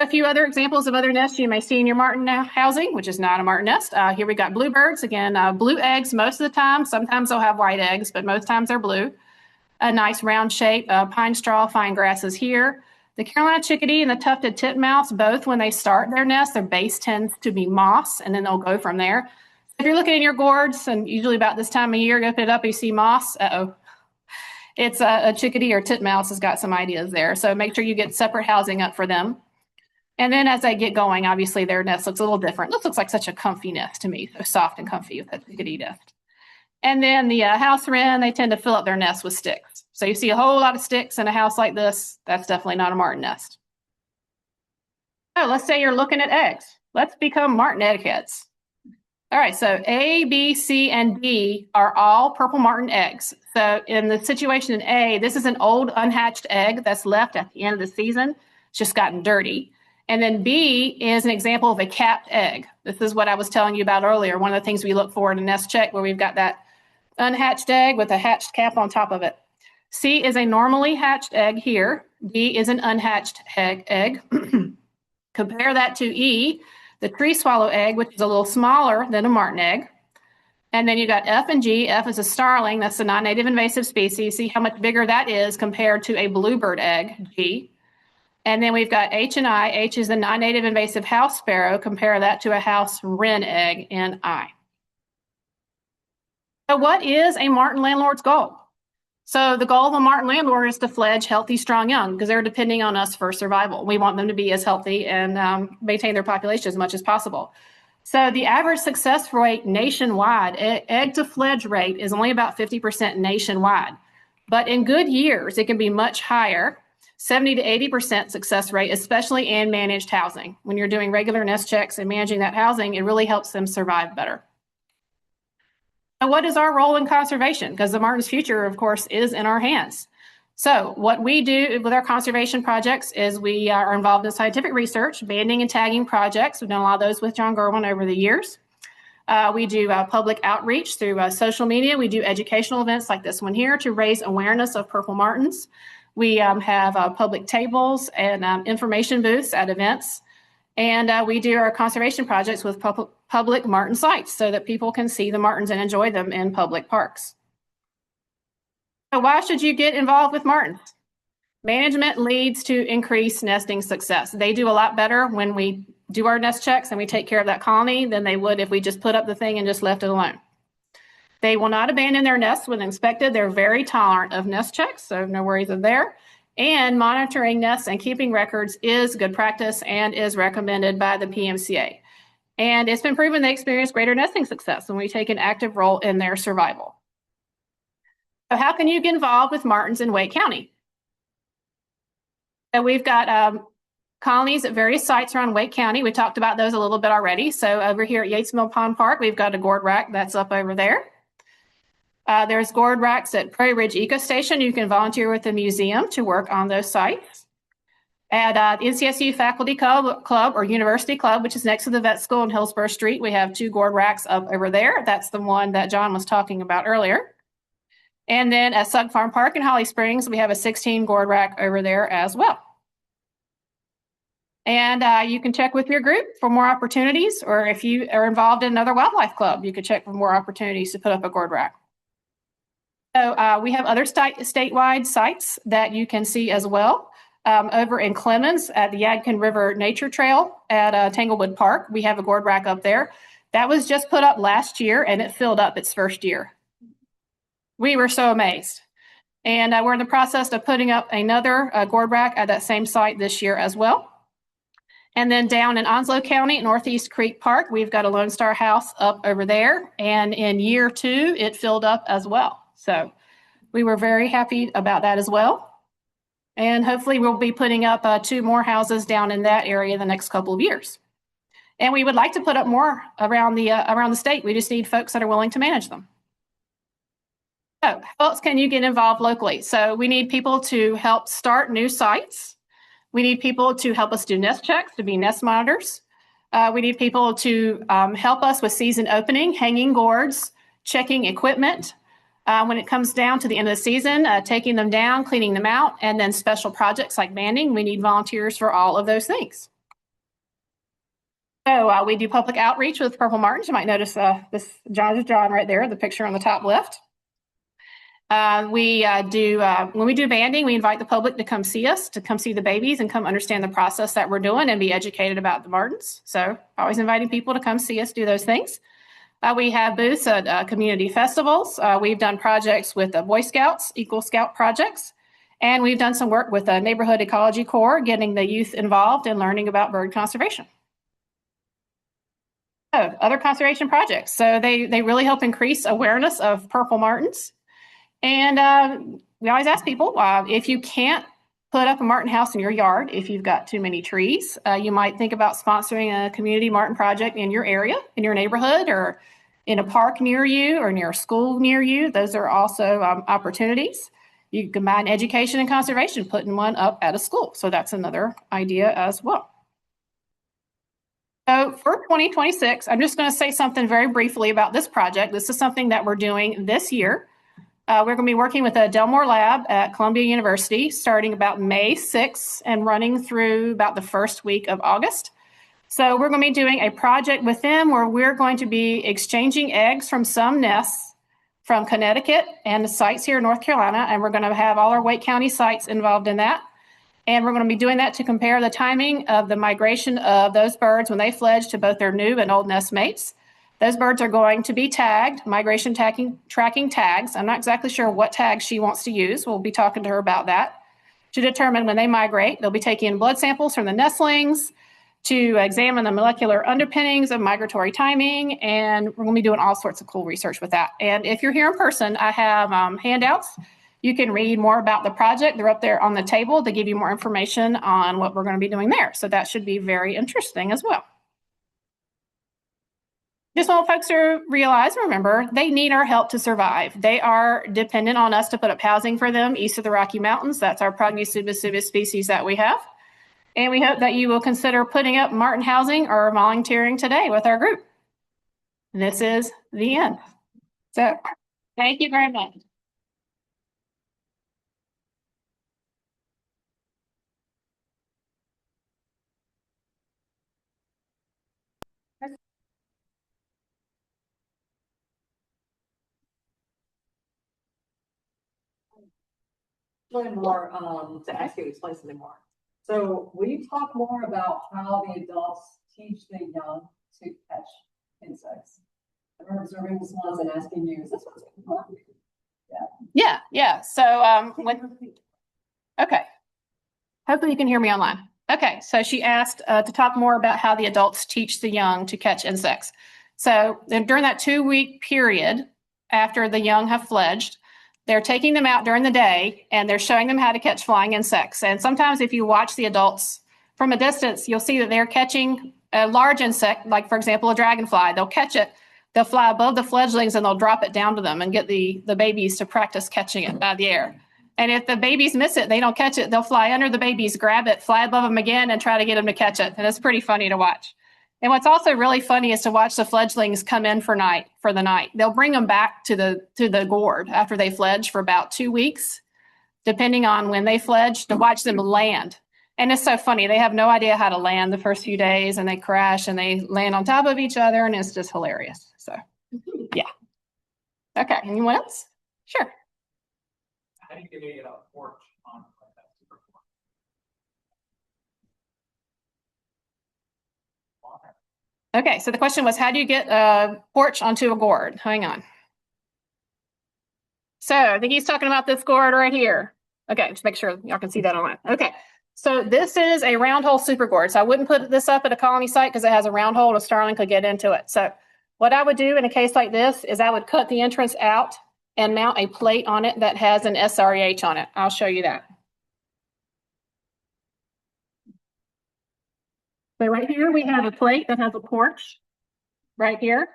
A few other examples of other nests you may see in your martin housing, which is not a martin nest. Here we got bluebirds. Again, blue eggs most of the time. Sometimes they'll have white eggs, but most times they're blue. A nice round shape, pine straw, fine grasses here. The Carolina chickadee and the tufted titmouse, both when they start their nest, their base tends to be moss, and then they'll go from there. If you're looking in your gourds, and usually about this time of year, you open it up, you see moss. It's a chickadee or titmouse has got some ideas there. So make sure you get separate housing up for them. And then as they get going, obviously their nest looks a little different. This looks like such a comfy nest to me, so soft and comfy with that chickadee nest. And then the house wren, they tend to fill up their nest with sticks. So you see a whole lot of sticks in a house like this, that's definitely not a martin nest. So let's say you're looking at eggs. Let's become martin eggheads. All right, so A, B, C, and D are all purple martin eggs. So in the situation in A, this is an old unhatched egg that's left at the end of the season. It's just gotten dirty. And then B is an example of a capped egg. This is what I was telling you about earlier. One of the things we look for in a nest check where we've got that unhatched egg with a hatched cap on top of it. C is a normally hatched egg here. D is an unhatched egg. Compare that to E, the tree swallow egg, which is a little smaller than a martin egg. And then you got F and G. F is a starling. That's a non-native invasive species. See how much bigger that is compared to a bluebird egg, G. And then we've got H and I. H is a non-native invasive house sparrow. Compare that to a house wren egg in I. So what is a martin landlord's goal? So the goal of a martin landlord is to fledge healthy, strong young because they're depending on us for survival. We want them to be as healthy and maintain their population as much as possible. So the average success rate nationwide, egg to fledge rate is only about 50% nationwide. But in good years, it can be much higher. 70 to 80% success rate, especially in managed housing. When you're doing regular nest checks and managing that housing, it really helps them survive better. And what is our role in conservation? Because the martin's future, of course, is in our hands. So what we do with our conservation projects is we are involved in scientific research, banding and tagging projects. We've done a lot of those with John Gerwin over the years. We do public outreach through social media. We do educational events like this one here to raise awareness of purple martins. We have public tables and information booths at events. And we do our conservation projects with public martin sites so that people can see the martins and enjoy them in public parks. So why should you get involved with martins? Management leads to increased nesting success. They do a lot better when we do our nest checks and we take care of that colony than they would if we just put up the thing and just left it alone. They will not abandon their nests when inspected. They're very tolerant of nest checks, so no worries there. And monitoring nests and keeping records is good practice and is recommended by the PMCA. And it's been proven they experience greater nesting success when we take an active role in their survival. So how can you get involved with martins in Wake County? So we've got colonies at various sites around Wake County. We talked about those a little bit already. So over here at Yates Mill Pond Park, we've got a gourd rack that's up over there. There's gourd racks at Prairie Ridge Eco Station. You can volunteer with the museum to work on those sites. At NCSU Faculty Club or University Club, which is next to the vet school on Hillsborough Street, we have 2 gourd racks up over there. That's the one that John was talking about earlier. And then at Sug Farm Park in Holly Springs, we have a 16 gourd rack over there as well. And you can check with your group for more opportunities, or if you are involved in another wildlife club, you could check for more opportunities to put up a gourd rack. So we have other statewide sites that you can see as well. Over in Clemens at the Yadkin River Nature Trail at Tanglewood Park, we have a gourd rack up there. That was just put up last year and it filled up its first year. We were so amazed. And we're in the process of putting up another gourd rack at that same site this year as well. And then down in Onslow County, Northeast Creek Park, we've got a Lone Star house up over there. And in year 2, it filled up as well. So we were very happy about that as well. And hopefully we'll be putting up 2 more houses down in that area the next couple of years. And we would like to put up more around the state. We just need folks that are willing to manage them. So how else can you get involved locally? So we need people to help start new sites. We need people to help us do nest checks, to be nest monitors. We need people to help us with season opening, hanging gourds, checking equipment. When it comes down to the end of the season, taking them down, cleaning them out, and then special projects like banding. We need volunteers for all of those things. So we do public outreach with Purple Martins. You might notice this John right there, the picture on the top left. When we do banding, we invite the public to come see us, to come see the babies and come understand the process that we're doing and be educated about the martins. So always inviting people to come see us do those things. We have booths at community festivals. We've done projects with the Boy Scouts, Eagle Scout projects, and we've done some work with the Neighborhood Ecology Corps, getting the youth involved in learning about bird conservation. So other conservation projects. So they really help increase awareness of purple martins. And we always ask people, if you can't put up a martin house in your yard, if you've got too many trees, you might think about sponsoring a community martin project in your area, in your neighborhood, or in a park near you, or near a school near you. Those are also opportunities. You combine education and conservation, putting one up at a school. So that's another idea as well. So for 2026, I'm just going to say something very briefly about this project. This is something that we're doing this year. We're going to be working with a Delmore Lab at Columbia University starting about May 6th and running through about the first week of August. So we're going to be doing a project with them where we're going to be exchanging eggs from some nests from Connecticut and the sites here in North Carolina, and we're going to have all our Wake County sites involved in that. And we're going to be doing that to compare the timing of the migration of those birds when they fledge to both their new and old nest mates. Those birds are going to be tagged, migration tracking tags. I'm not exactly sure what tag she wants to use. We'll be talking to her about that to determine when they migrate. They'll be taking blood samples from the nestlings to examine the molecular underpinnings of migratory timing. And we're going to be doing all sorts of cool research with that. And if you're here in person, I have handouts. You can read more about the project. They're up there on the table to give you more information on what we're going to be doing there. So that should be very interesting as well. Just want folks to realize, remember, they need our help to survive. They are dependent on us to put up housing for them east of the Rocky Mountains. That's our Prognusubis species that we have. And we hope that you will consider putting up martin housing or volunteering today with our group. This is the end. So thank you very much. explain more, to ask you to explain something more. So will you talk more about how the adults teach the young to catch insects? I remember observing the swans and asking you, is this what's going on? Yeah. So okay. Hopefully you can hear me online. Okay, so she asked to talk more about how the adults teach the young to catch insects. So during that 2-week period after the young have fledged, they're taking them out during the day and they're showing them how to catch flying insects. And sometimes if you watch the adults from a distance, you'll see that they're catching a large insect, like for example, a dragonfly. They'll catch it, they'll fly above the fledglings and they'll drop it down to them and get the babies to practice catching it out of the air. And if the babies miss it, they don't catch it, they'll fly under the babies, grab it, fly above them again and try to get them to catch it. And it's pretty funny to watch. And what's also really funny is to watch the fledglings come in for the night. They'll bring them back to the gourd after they fledge for about 2 weeks, depending on when they fledge, to watch them land. And it's so funny. They have no idea how to land the first few days and they crash and they land on top of each other and it's just hilarious. So, yeah. Okay. Anyone else? Sure. How do you get a porch on like that super porch? Okay, so the question was, how do you get a porch onto a gourd? Hang on. So I think he's talking about this gourd right here. Okay, just make sure y'all can see that online. Okay, so this is a round hole super gourd. So I wouldn't put this up at a colony site because it has a round hole and a starling could get into it. So what I would do in a case like this is I would cut the entrance out and mount a plate on it that has an SREH on it. I'll show you that. So right here, we have a plate that has a porch right here.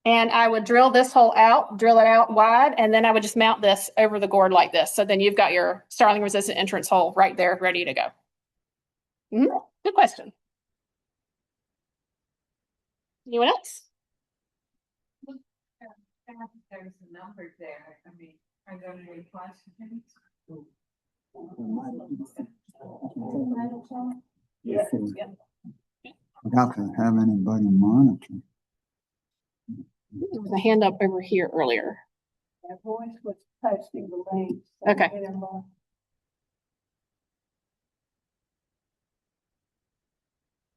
And I would drill this hole out, drill it out wide, and then I would just mount this over the gourd like this. So then you've got your starling resistant entrance hole right there, ready to go. Good question. Anyone else? There's a number there. I mean, are there any questions? Yes. Forgot to have anybody monitor. There was a hand up over here earlier. That voice was posting the link. Okay.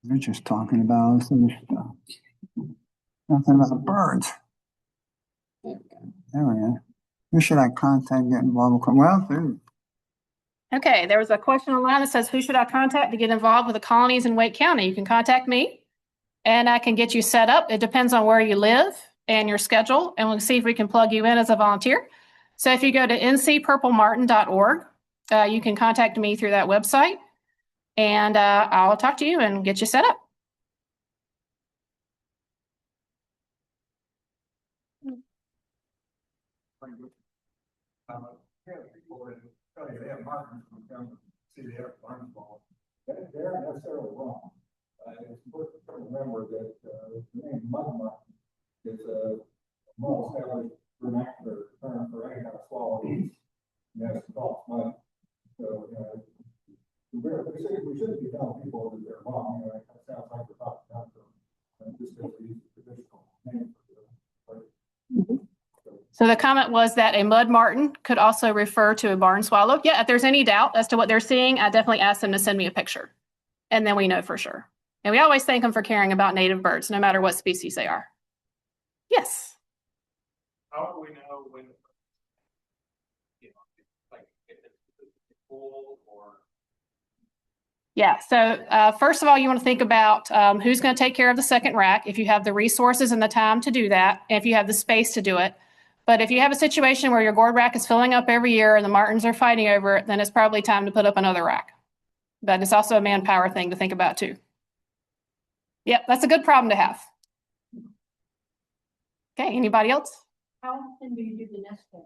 They're just talking about all this other stuff. Nothing about birds. There we go. Who should I contact, get involved with? Well, dude. Okay, there was a question online that says, who should I contact to get involved with the colonies in Wake County? You can contact me and I can get you set up. It depends on where you live and your schedule, and we'll see if we can plug you in as a volunteer. So if you go to ncpurplemartin.org, you can contact me through that website and I'll talk to you and get you set up. They have markers from come see the air farms ball. They're necessarily wrong. It's important to remember that the name mud martin is a more established vernacular term for any kind of swallow. And that's false mud. So we shouldn't be telling people that they're wrong. It sounds like we're talking about them just because we use the traditional name for them. So the comment was that a mud martin could also refer to a barn swallow. Yeah, if there's any doubt as to what they're seeing, I definitely ask them to send me a picture. And then we know for sure. And we always thank them for caring about native birds, no matter what species they are. Yes. How do we know when, like if it's full or? Yeah, so first of all, you want to think about who's going to take care of the second rack, if you have the resources and the time to do that, and if you have the space to do it. But if you have a situation where your gourd rack is filling up every year and the martins are fighting over it, then it's probably time to put up another rack. But it's also a manpower thing to think about too. Yep, that's a good problem to have. Okay, anybody else? How often do you do the nest check?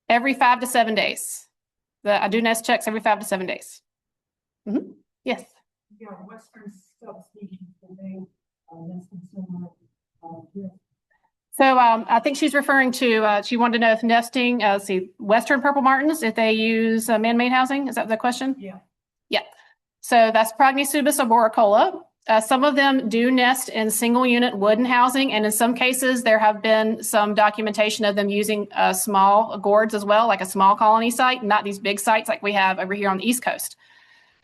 Every 5 to 7 days. I do nest checks every 5 to 7 days. Yes. Your Western subspecies, they nest similar here. So I think she's referring to, she wanted to know if nesting, let's see, Western purple martins, if they use man-made housing. Is that the question? Yeah. Yeah. So that's Prognysubis arboricola. Some of them do nest in single unit wooden housing, and in some cases, there have been some documentation of them using small gourds as well, like a small colony site, not these big sites like we have over here on the East Coast.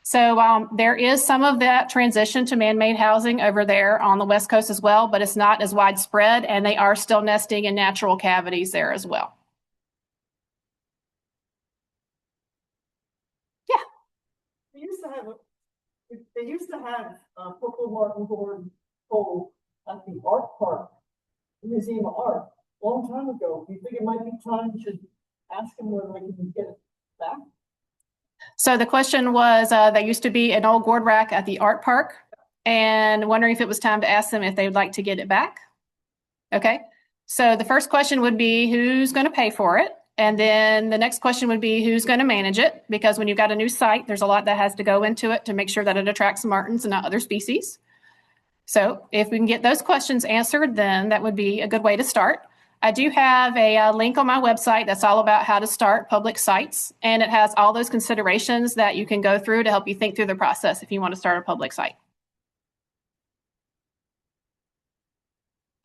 So there is some of that transition to man-made housing over there on the West Coast as well, but it's not as widespread, and they are still nesting in natural cavities there as well. Yeah. They used to have purple martin gourd pole at the art park, Museum of Art, a long time ago. Do you think it might be time to ask them whether they can get it back? So the question was, there used to be an old gourd rack at the art park, and wondering if it was time to ask them if they would like to get it back. Okay. So the first question would be, who's going to pay for it? And then the next question would be, who's going to manage it? Because when you've got a new site, there's a lot that has to go into it to make sure that it attracts martins and not other species. So if we can get those questions answered, then that would be a good way to start. I do have a link on my website that's all about how to start public sites, and it has all those considerations that you can go through to help you think through the process if you want to start a public site.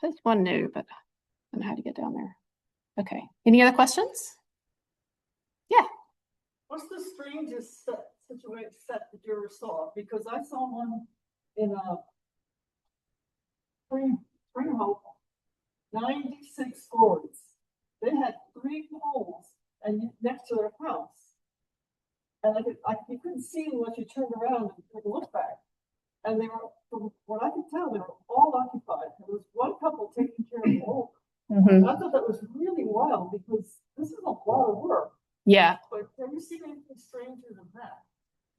There's one new, but I don't know how to get down there. Okay. Any other questions? Yeah. What's the strangest situation set that you ever saw? Because I saw one in a spring hope, 96 gourds. They had 3 poles and next to their house. And you couldn't see them unless you turned around and took a look back. And they were, from what I could tell, they were all occupied. There was one couple taking care of all. I thought that was really wild because this is a lot of work. Yeah. But have you seen anything stranger than that?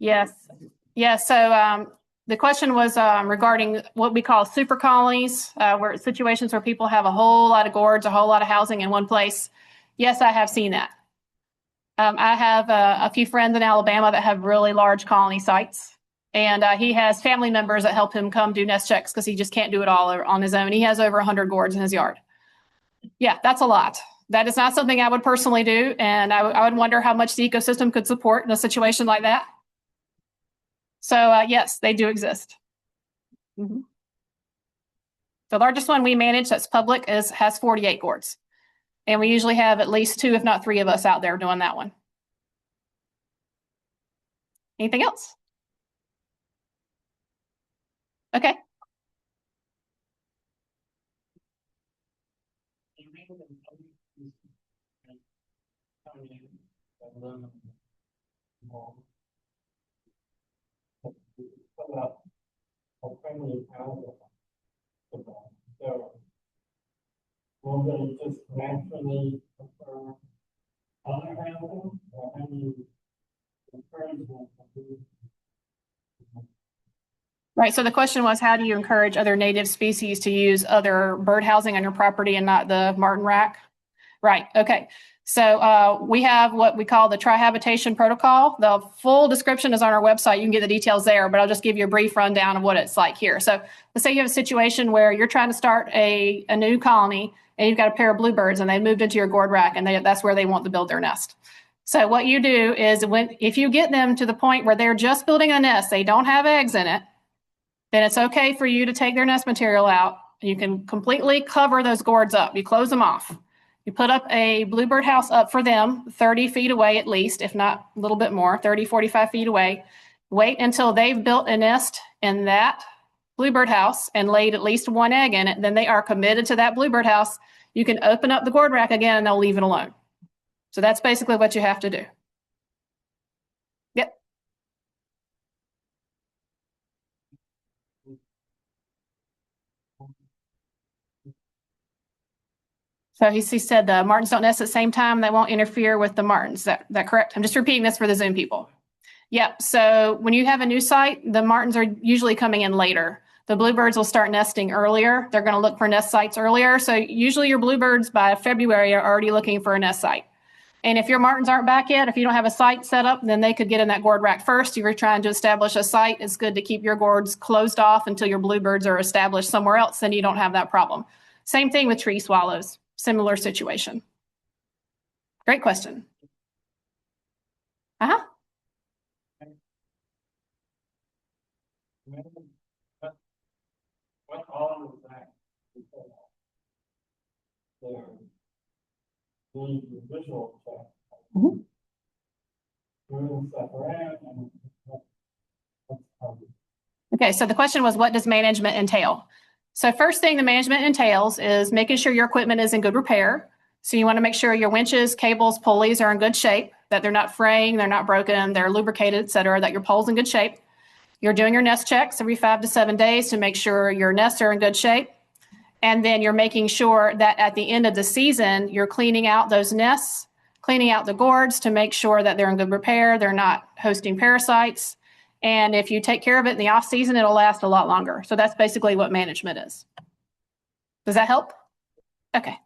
Yes. Yeah. So the question was regarding what we call super colonies, where situations where people have a whole lot of gourds, a whole lot of housing in one place. Yes, I have seen that. I have a few friends in Alabama that have really large colony sites. And he has family members that help him come do nest checks because he just can't do it all on his own. He has over 100 gourds in his yard. Yeah, that's a lot. That is not something I would personally do. And I would wonder how much the ecosystem could support in a situation like that. So yes, they do exist. The largest one we manage that's public has 48 gourds. And we usually have at least 2, if not 3 of us out there doing that one. Anything else? Okay. Will they just naturally prefer other housing, or how do you encourage them to do? Right. So the question was, how do you encourage other native species to use other bird housing on your property and not the martin rack? Right. Okay. So we have what we call the trihabitation protocol. The full description is on our website. You can get the details there, but I'll just give you a brief rundown of what it's like here. So let's say you have a situation where you're trying to start a new colony and you've got a pair of bluebirds and they moved into your gourd rack and that's where they want to build their nest. So what you do is if you get them to the point where they're just building a nest, they don't have eggs in it, then it's okay for you to take their nest material out. You can completely cover those gourds up. You close them off. You put up a bluebird house up for them 30 feet away at least, if not a little bit more, 30, 45 feet away. Wait until they've built a nest in that bluebird house and laid at least 1 egg in it. Then they are committed to that bluebird house. You can open up the gourd rack again and they'll leave it alone. So that's basically what you have to do. Yep. So he said the martins don't nest at the same time. They won't interfere with the martins. Is that correct? I'm just repeating this for the Zoom people. Yep. So when you have a new site, the martins are usually coming in later. The bluebirds will start nesting earlier. They're going to look for nest sites earlier. So usually your bluebirds by February are already looking for a nest site. And if your martins aren't back yet, if you don't have a site set up, then they could get in that gourd rack first. If you're trying to establish a site, it's good to keep your gourds closed off until your bluebirds are established somewhere else. Then you don't have that problem. Same thing with tree swallows. Similar situation. Great question. what all of that? There. The visual check. Mhm. Moving stuff around and. Okay, so the question was, what does management entail? So first thing the management entails is making sure your equipment is in good repair. So you want to make sure your winches, cables, pulleys are in good shape, that they're not fraying, they're not broken, they're lubricated, et cetera, that your pole's in good shape. You're doing your nest checks every 5 to 7 days to make sure your nests are in good shape. And then you're making sure that at the end of the season, you're cleaning out those nests, cleaning out the gourds to make sure that they're in good repair, they're not hosting parasites. And if you take care of it in the off season, it'll last a lot longer. So that's basically what management is. Does that help? Okay.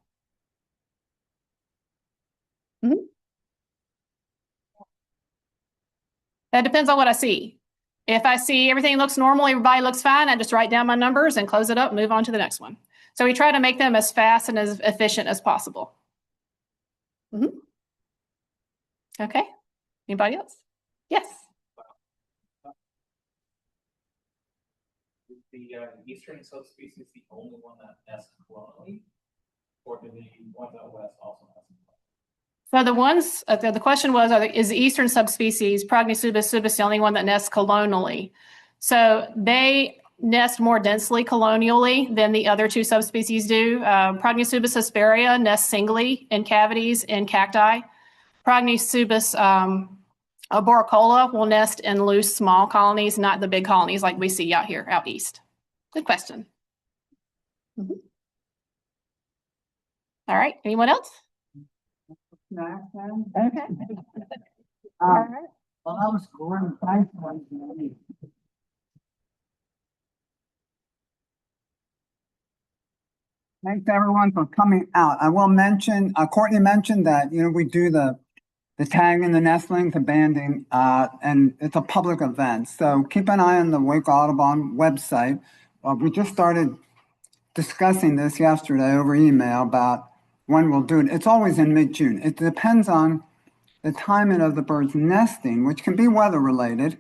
That depends on what I see. If I see everything looks normal, everybody looks fine, I just write down my numbers and close it up, move on to the next one. So we try to make them as fast and as efficient as possible. Okay. Anybody else? Yes. Is the eastern subspecies the only one that nests colonially, or do the ones out west also nest? So the ones, the question was, is the eastern subspecies, Prognosubis subis, the only one that nests colonially? So they nest more densely colonially than the other two subspecies do. Prognosubis hesperia nests singly in cavities in cacti. Prognosubis arboricola will nest in loose, small colonies, not the big colonies like we see out here, out east. Good question. All right, anyone else? Okay. All right. Well, that was Gordon. Thanks. Thanks everyone for coming out. I will mention, Courtney mentioned that, we do the tagging, the nestling, the banding, and it's a public event. So keep an eye on the Wake Audubon website. We just started discussing this yesterday over email about when we'll do it. It's always in mid-June. It depends on the timing of the birds nesting, which can be weather related.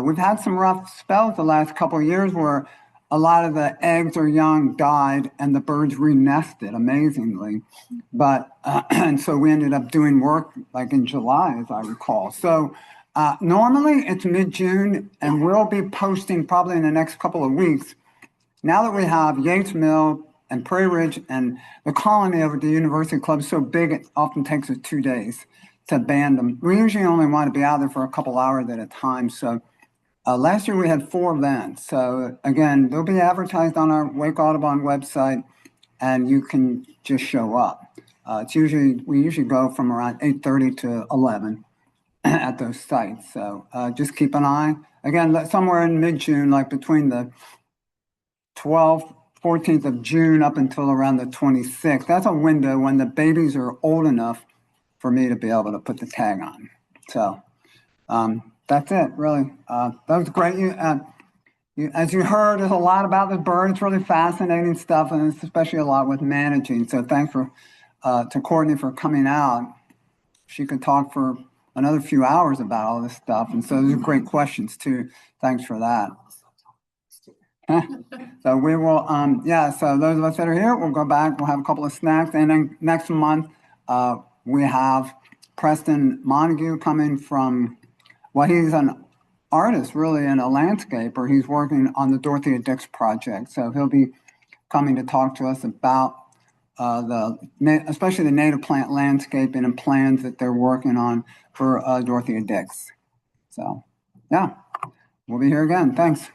We've had some rough spells the last couple of years where a lot of the eggs or young died and the birds re-nested amazingly. But, and so we ended up doing work like in July, as I recall. So normally it's mid-June, and we'll be posting probably in the next couple of weeks. Now that we have Yates Mill and Prairie Ridge and the colony over at the University Club so big, it often takes us 2 days to band them. We usually only want to be out there for a couple hours at a time. So last year we had 4 events. So again, they'll be advertised on our Wake Audubon website, and you can just show up. We usually go from around 8:30 to 11 at those sites. So just keep an eye. Again, somewhere in mid-June, like between the 12th, 14th of June up until around the 26th. That's a window when the babies are old enough for me to be able to put the tag on. So that's it, really. That was great. As you heard, there's a lot about the bird. It's really fascinating stuff, and it's especially a lot with managing. So thanks to Courtney for coming out. She could talk for another few hours about all this stuff. And so those are great questions too. Thanks for that. So we will, so those of us that are here, we'll go back, we'll have a couple of snacks. And then next month, we have Preston Montague coming from, well, he's an artist really and a landscaper. He's working on the Dorothea Dix project. So he'll be coming to talk to us about especially the native plant landscaping and plans that they're working on for Dorothea Dix. So yeah, we'll be here again. Thanks.